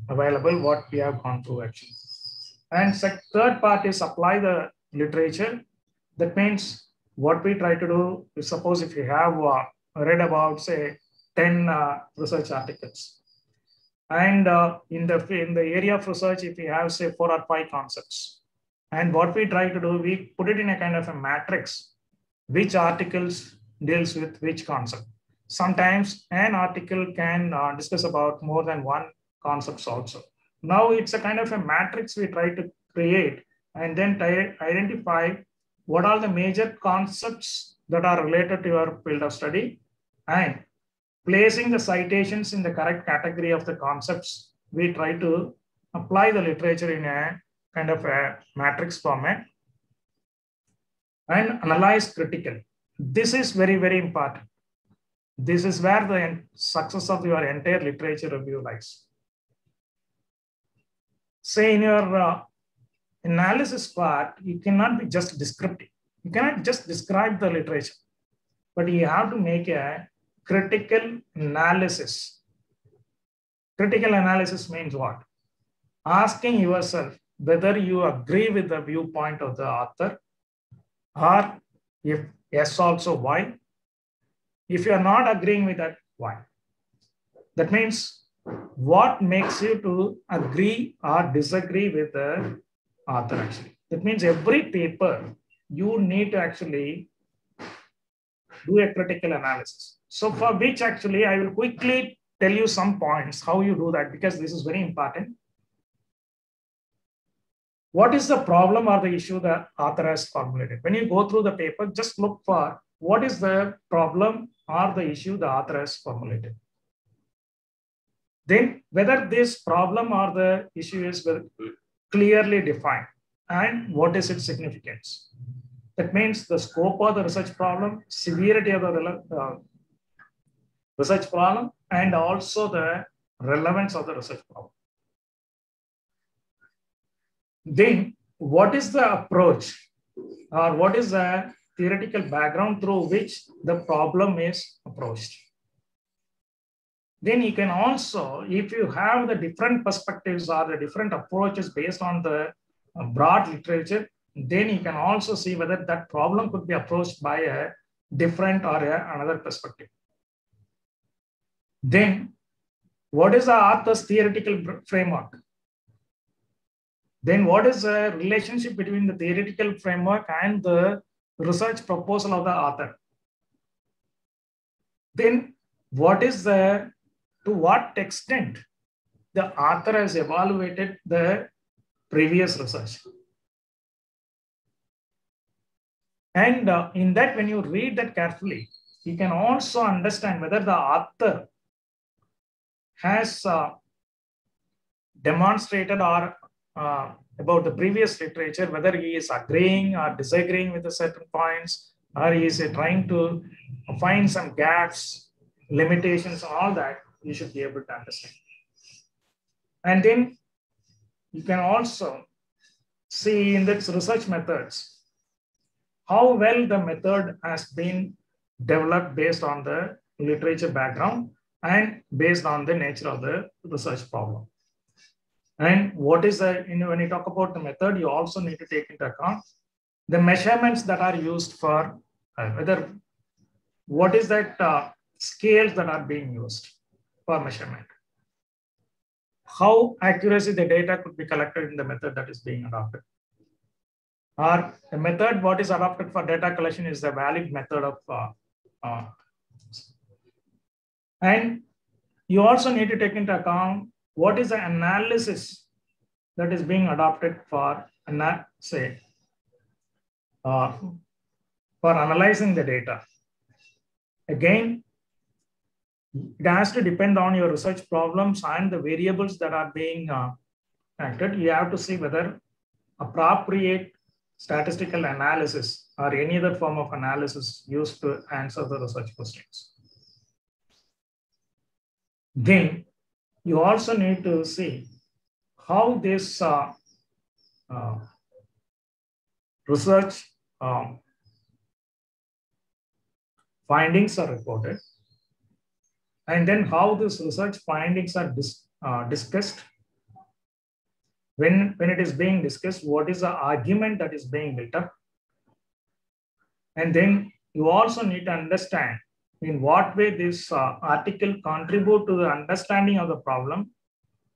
available, what we have gone through actually. And third part is apply the literature. That means what we try to do is, suppose if you have read about, say, 10 research articles, and in the area of research, if we have, say, 4 or 5 concepts, and what we try to do, we put it in a kind of a matrix, which articles deals with which concept. Sometimes an article can discuss about more than one concepts also. Now it's a kind of a matrix we try to create, and then identify what are the major concepts that are related to your field of study, and placing the citations in the correct category of the concepts, we try to apply the literature in a kind of a matrix format and analyze critically. This is very, very important. This is where the success of your entire literature review lies. Say in your analysis part, you cannot be just descriptive. You cannot just describe the literature, but you have to make a critical analysis. Critical analysis means what? Asking yourself whether you agree with the viewpoint of the author, or if yes, also why. If you are not agreeing with that, why? That means what makes you to agree or disagree with the author actually. That means every paper you need to actually do a critical analysis. So for which actually I will quickly tell you some points how you do that, because this is very important. What is the problem or the issue the author has formulated? When you go through the paper, just look for what is the problem or the issue the author has formulated. Then whether this problem or the issue is clearly defined, and what is its significance. That means the scope of the research problem, severity of the research problem, and also the relevance of the research problem. Then what is the approach, or what is the theoretical background through which the problem is approached? Then you can also, if you have the different perspectives or the different approaches based on the broad literature, then you can also see whether that problem could be approached by a different or another perspective. Then what is the author's theoretical framework? Then what is the relationship between the theoretical framework and the research proposal of the author? Then what is to what extent the author has evaluated the previous research? And in that, when you read that carefully, you can also understand whether the author has demonstrated or about the previous literature, whether he is agreeing or disagreeing with the certain points, or he is trying to find some gaps, limitations, all that you should be able to understand. And then you can also see in its research methods how well the method has been developed based on the literature background and based on the nature of the research problem. And what is when you talk about the method, you also need to take into account the measurements that are used for whether what is that scales that are being used for measurement. How accuracy the data could be collected in the method that is being adopted. Or the method what is adopted for data collection is the valid method of and you also need to take into account what is the analysis that is being adopted for analyzing the data. Again, it has to depend on your research problems and the variables that are being acted. You have to see whether appropriate statistical analysis or any other form of analysis used to answer the research questions. Then you also need to see how this research findings are reported. and then how this research findings are discussed. When it is being discussed, what is the argument that is being built up? And then you also need to understand in what way this article contribute to the understanding of the problem,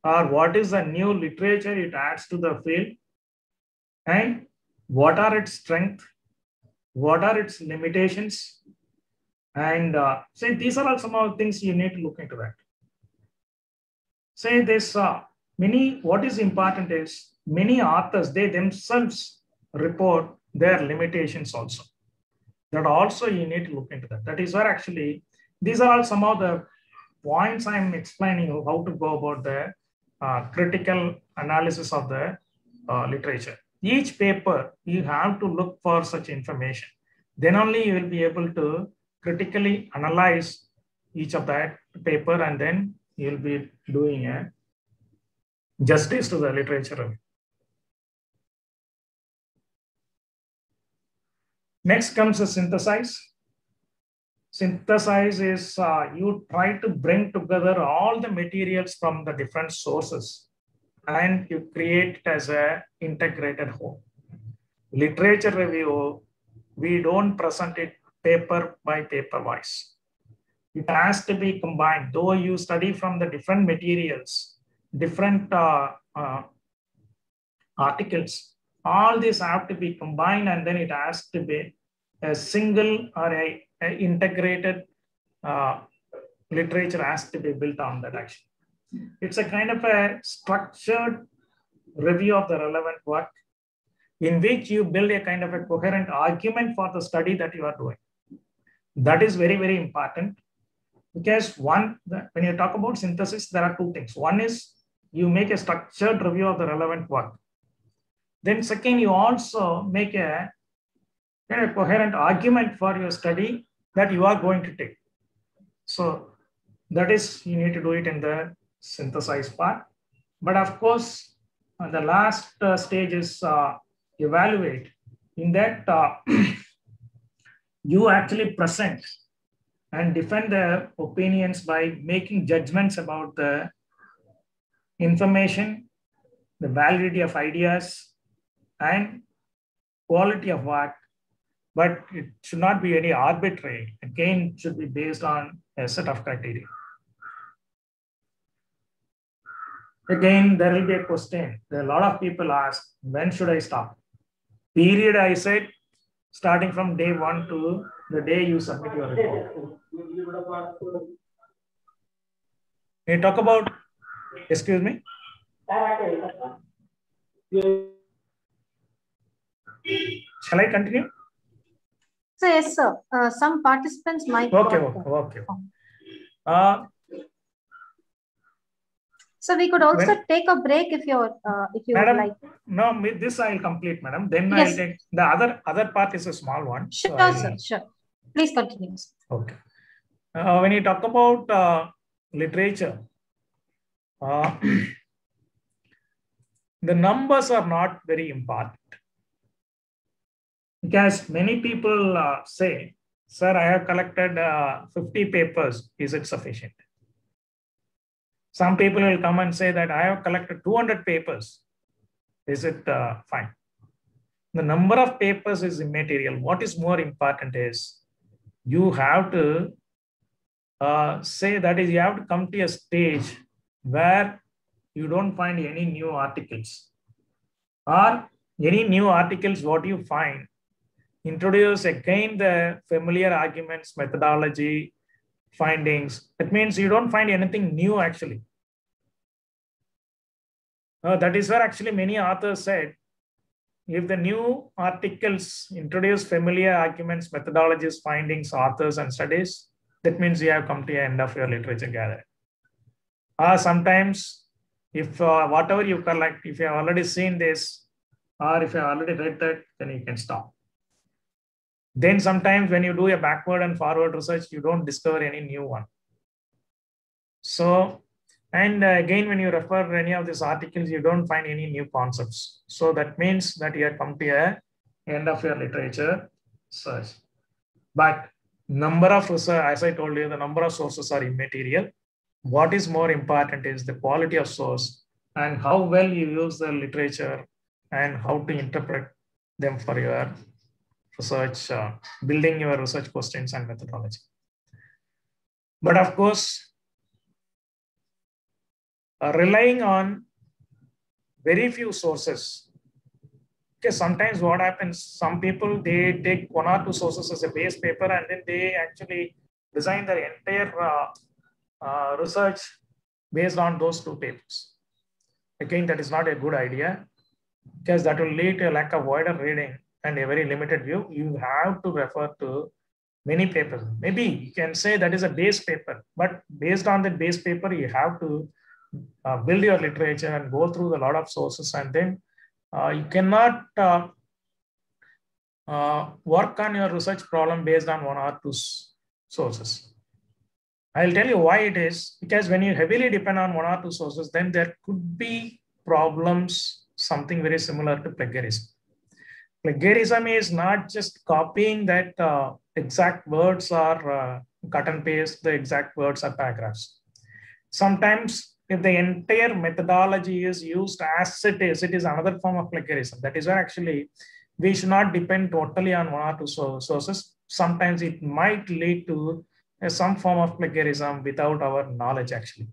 or what is the new literature it adds to the field, and what are its strengths, what are its limitations, and say these are all some of the things you need to look into that. Say this what is important is many authors, they themselves report their limitations also. That also you need to look into that. That is where actually, these are all some of the points I'm explaining how to go about the critical analysis of the literature. Each paper, you have to look for such information. Then only you will be able to critically analyze each of that paper, and then you'll be doing a justice to the literature. Next comes the synthesize. Synthesize is you try to bring together all the materials from the different sources and you create it as an integrated whole. Literature review, we don't present it paper by paper wise. It has to be combined. Though you study from the different materials, different articles, all these have to be combined, and then it has to be a single or a integrated literature has to be built on that action. It's a kind of a structured review of the relevant work in which you build a kind of a coherent argument for the study that you are doing. That is very, very important, because when you talk about synthesis, there are two things. One is you make a structured review of the relevant work. Then second, you also make a coherent argument for your study that you are going to take. So that is, you need to do it in the synthesize part. But of course, the last stage is evaluate. In that, you actually present and defend the opinions by making judgments about the information, the validity of ideas, and quality of work. But it should not be any arbitrary. Again, it should be based on a set of criteria. Again, there will be a question. There are a lot of people ask, when should I stop? Period, I said, starting from day 1 to the day you submit your report. You talk about, excuse me? Shall I continue? So yes, sir. Some participants might. Okay. So we could also take a break if you madam, would like. No, this I will complete, madam. Then yes. I'll take the other part is a small one. Sure, so sir. Sure. Please continue. Okay. When you talk about literature, the numbers are not very important. Because many people say, sir, I have collected 50 papers. Is it sufficient? Some people will come and say that I have collected 200 papers. Is it fine? The number of papers is immaterial. What is more important is you have to say that is you have to come to a stage where you don't find any new articles. Or any new articles, what you find, introduce again the familiar arguments, methodology, findings. It means you don't find anything new actually. That is where actually many authors said, if the new articles introduce familiar arguments, methodologies, findings, authors, and studies, that means you have come to the end of your literature gathering. Sometimes, if whatever you collect, if you have already seen this, or if you have already read that, then you can stop. Then sometimes when you do a backward and forward research, you don't discover any new one. So, and again, when you refer any of these articles, you don't find any new concepts. So that means that you have come to the end of your literature search. But number of research, as I told you, the number of sources are immaterial. What is more important is the quality of source and how well you use the literature and how to interpret them for your research, building your research questions and methodology. But of course, relying on very few sources. Okay, sometimes what happens, some people, they take one or two sources as a base paper and then they actually design their entire research based on those two papers. Again, that is not a good idea because that will lead to a lack of wider reading and a very limited view. You have to refer to many papers. Maybe you can say that is a base paper, but based on that base paper, you have to build your literature and go through a lot of sources, and then you cannot work on your research problem based on one or two sources. I'll tell you why it is, because when you heavily depend on one or two sources, then there could be problems, something very similar to plagiarism. Plagiarism is not just copying that exact words or cut and paste the exact words or paragraphs. Sometimes if the entire methodology is used as it is another form of plagiarism. That is why actually we should not depend totally on one or two sources. Sometimes it might lead to some form of plagiarism without our knowledge actually.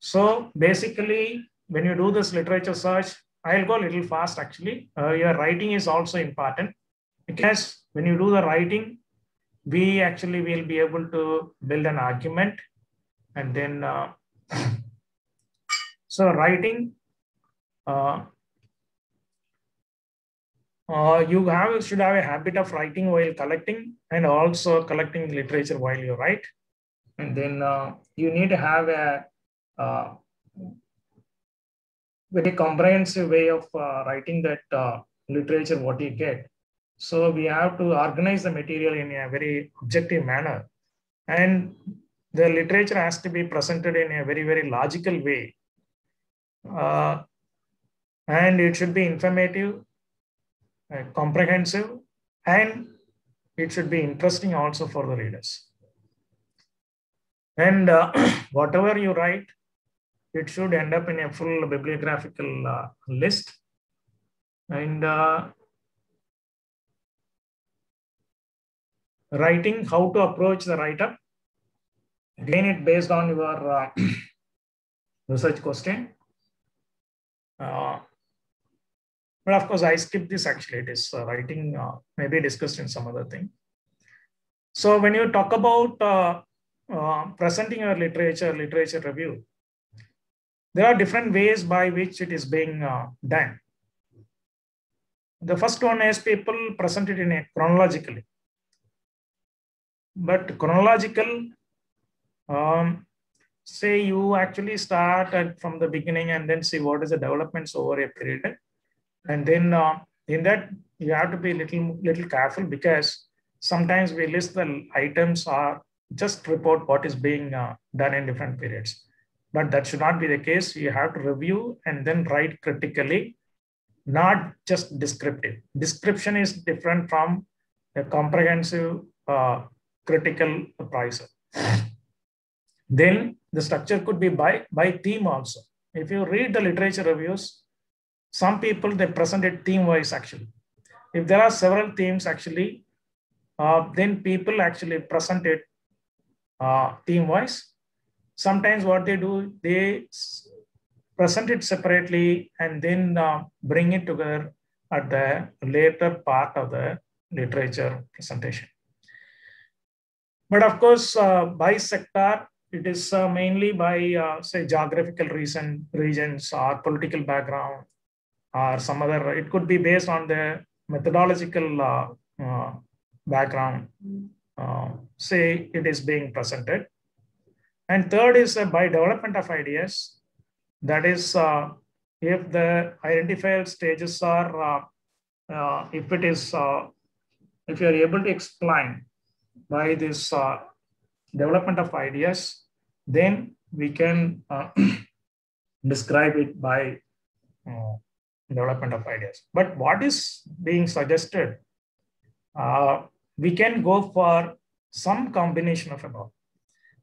So basically, when you do this literature search, I'll go a little fast actually. Your writing is also important because when you do the writing, we actually will be able to build an argument and then, so writing, you should have a habit of writing while collecting and also collecting literature while you write. And then you need to have a very comprehensive way of writing that literature, what you get. So we have to organize the material in a very objective manner. And the literature has to be presented in a very, very logical way. And it should be informative, comprehensive, and it should be interesting also for the readers. And whatever you write, it should end up in a full bibliographical list. And writing, how to approach the write-up. Again, it based on your research question. But of course, I skipped this actually. It is writing, maybe discussed in some other thing. So when you talk about presenting your literature review, there are different ways by which it is being done. The first one is people present it in a chronologically. But chronological, say you actually start from the beginning and then see what is the developments over a period. And then in that, you have to be little careful because sometimes we list the items or just report what is being done in different periods. But that should not be the case. You have to review and then write critically, not just descriptive. Description is different from a comprehensive critical appraisal. Then the structure could be by theme also. If you read the literature reviews, some people, they present it theme-wise actually. If there are several themes actually, then people actually present it theme-wise. Sometimes what they do, they present it separately and then bring it together at the later part of the literature presentation. But of course, by sector, it is mainly by, say, geographical regions or political background or some other, it could be based on the methodological background, say it is being presented. And third is by development of ideas. That is, if the identified stages are, if you are able to explain by this development of ideas, then we can describe it by development of ideas. But what is being suggested, we can go for some combination of above.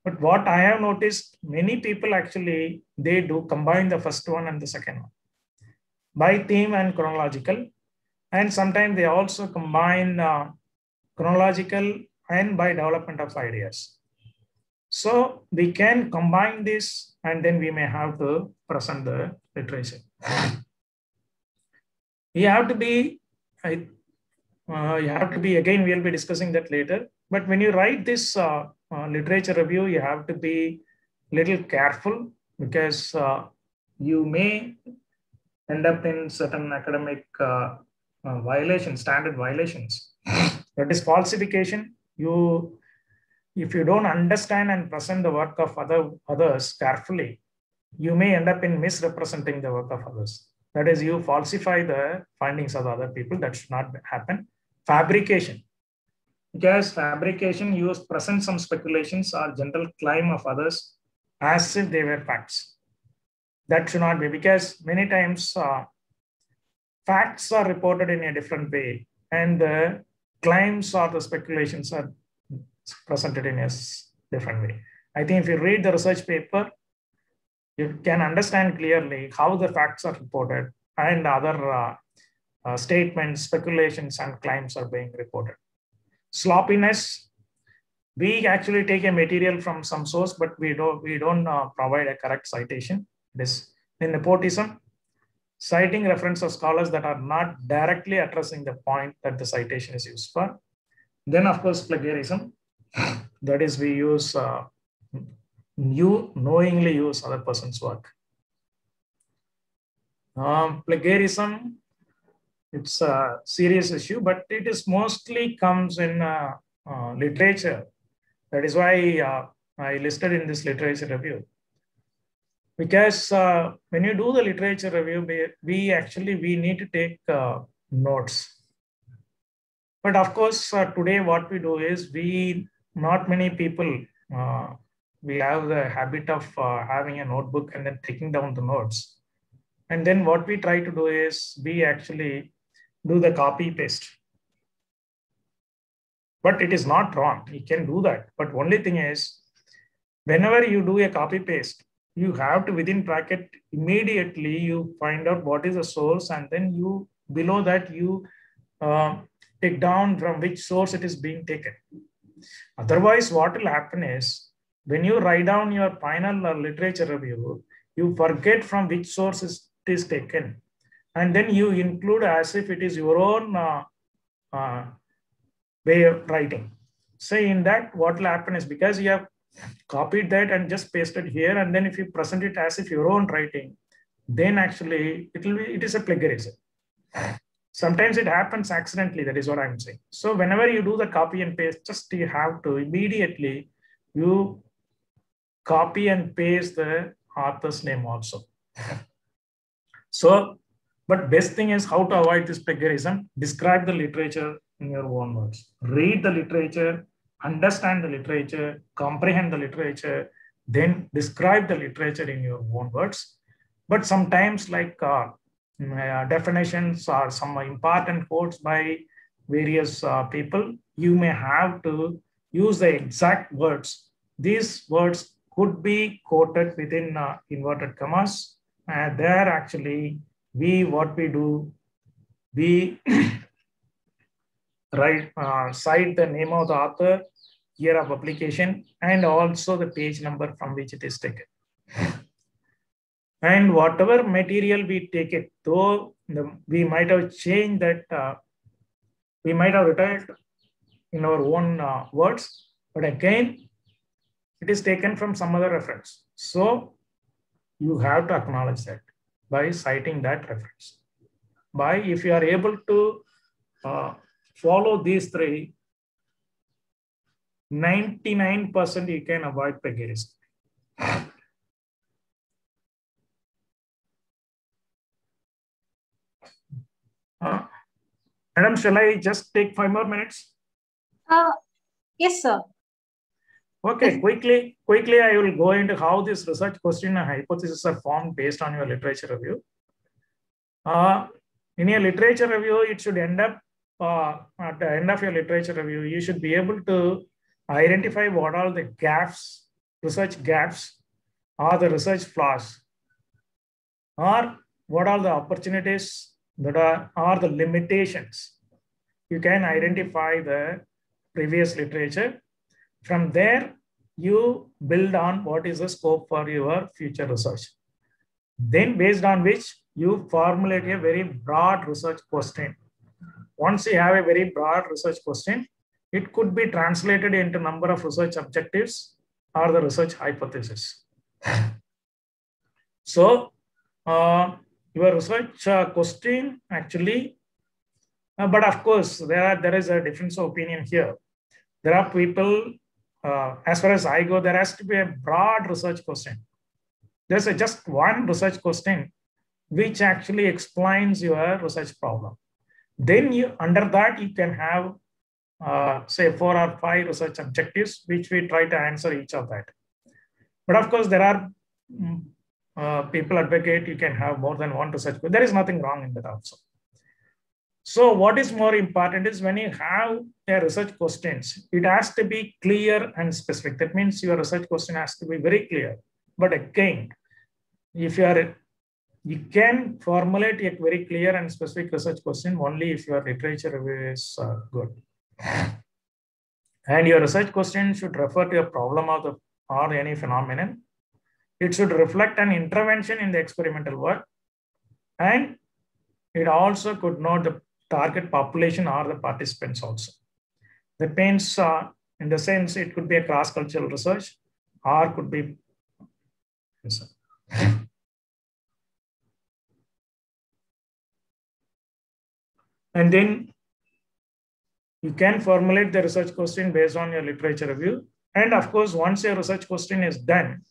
But what I have noticed, many people actually, they do combine the first one and the second one by theme and chronological. And sometimes they also combine chronological and by development of ideas. So we can combine this and then we may have to present the literature. You have to be, again, we'll be discussing that later. But when you write this literature review, you have to be little careful because you may end up in certain academic violations, standard violations. That is falsification. If you don't understand and present the work of others carefully, you may end up in misrepresenting the work of others. That is, you falsify the findings of other people. That should not happen. Fabrication. Because fabrication, you present some speculations or general claim of others as if they were facts. That should not be, because many times facts are reported in a different way and the claims or the speculations are presented in a different way. I think if you read the research paper, you can understand clearly how the facts are reported and other statements, speculations, and claims are being reported. Sloppiness. We actually take a material from some source, but we don't provide a correct citation. This in nepotism, citing reference of scholars that are not directly addressing the point that the citation is used for. Then, of course, plagiarism. That is, we use you knowingly use other person's work. Plagiarism, it's a serious issue, but it is mostly comes in literature. That is why I listed in this literature review. Because when you do the literature review, we need to take notes. But of course, today what we do is not many people, we have the habit of having a notebook and then taking down the notes. And then what we try to do is we actually do the copy paste. But it is not wrong. You can do that. But only thing is, whenever you do a copy paste, you have to within bracket immediately you find out what is the source, and then you below that you take down from which source it is being taken. Otherwise, what will happen is when you write down your final literature review, you forget from which source it is taken, and then you include as if it is your own way of writing. So in that, what will happen is because you have copied that and just pasted here, and then if you present it as if your own writing, then actually it is a plagiarism. Sometimes it happens accidentally. That is what I'm saying. So whenever you do the copy and paste, just you have to immediately you copy and paste the author's name also. So, but best thing is how to avoid this plagiarism. Describe the literature in your own words. Read the literature, understand the literature, comprehend the literature, then describe the literature in your own words. But sometimes like definitions or some important quotes by various people, you may have to use the exact words. These words could be quoted within inverted commas. There actually, what we do, we cite the name of the author, year of publication, and also the page number from which it is taken. And whatever material we take it, though we might have changed that, we might have written in our own words, but again, it is taken from some other reference. So you have to acknowledge that by citing that reference. If you are able to follow these three, 99% you can avoid plagiarism. Madam, shall I just take 5 more minutes? Yes, sir. Okay, quickly, I will go into how this research question and hypothesis are formed based on your literature review. In your literature review, it should end up at the end of your literature review, you should be able to identify what are the gaps, research gaps, or the research flaws, or what are the opportunities that are the limitations. You can identify the previous literature. From there, you build on what is the scope for your future research. Then based on which you formulate a very broad research question. Once you have a very broad research question, it could be translated into number of research objectives or the research hypothesis. So your research question actually, but of course, there is a difference of opinion here. There are people, as far as I go, there has to be a broad research question. There's just one research question which actually explains your research problem. Then under that, you can have, say, 4 or 5 research objectives, which we try to answer each of that. But of course, there are people advocate you can have more than one research question. There is nothing wrong in that also. So what is more important is when you have a research questions, it has to be clear and specific. That means your research question has to be very clear. But again, if you can formulate a very clear and specific research question only if your literature review is good. And your research question should refer to a problem or any phenomenon. It should reflect an intervention in the experimental work. And it also could note the target population or the participants also. That means, in the sense, it could be a cross-cultural research or could be. Yes, and then you can formulate the research question based on your literature review. And of course, once your research question is done,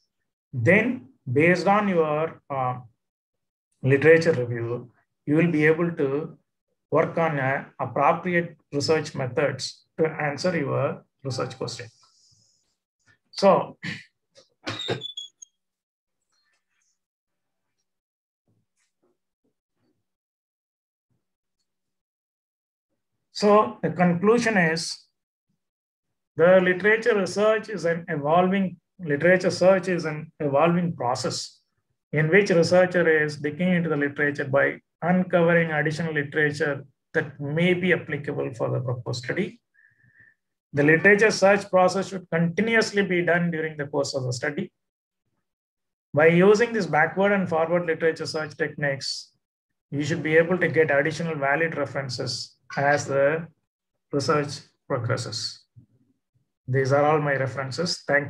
then based on your literature review, you will be able to work on appropriate research methods to answer your research question. So, the conclusion is the literature search is an evolving process in which researcher is digging into the literature by uncovering additional literature that may be applicable for the proposed study. The literature search process should continuously be done during the course of the study. By using this backward and forward literature search techniques, you should be able to get additional valid references as the research progresses. These are all my references. Thank you.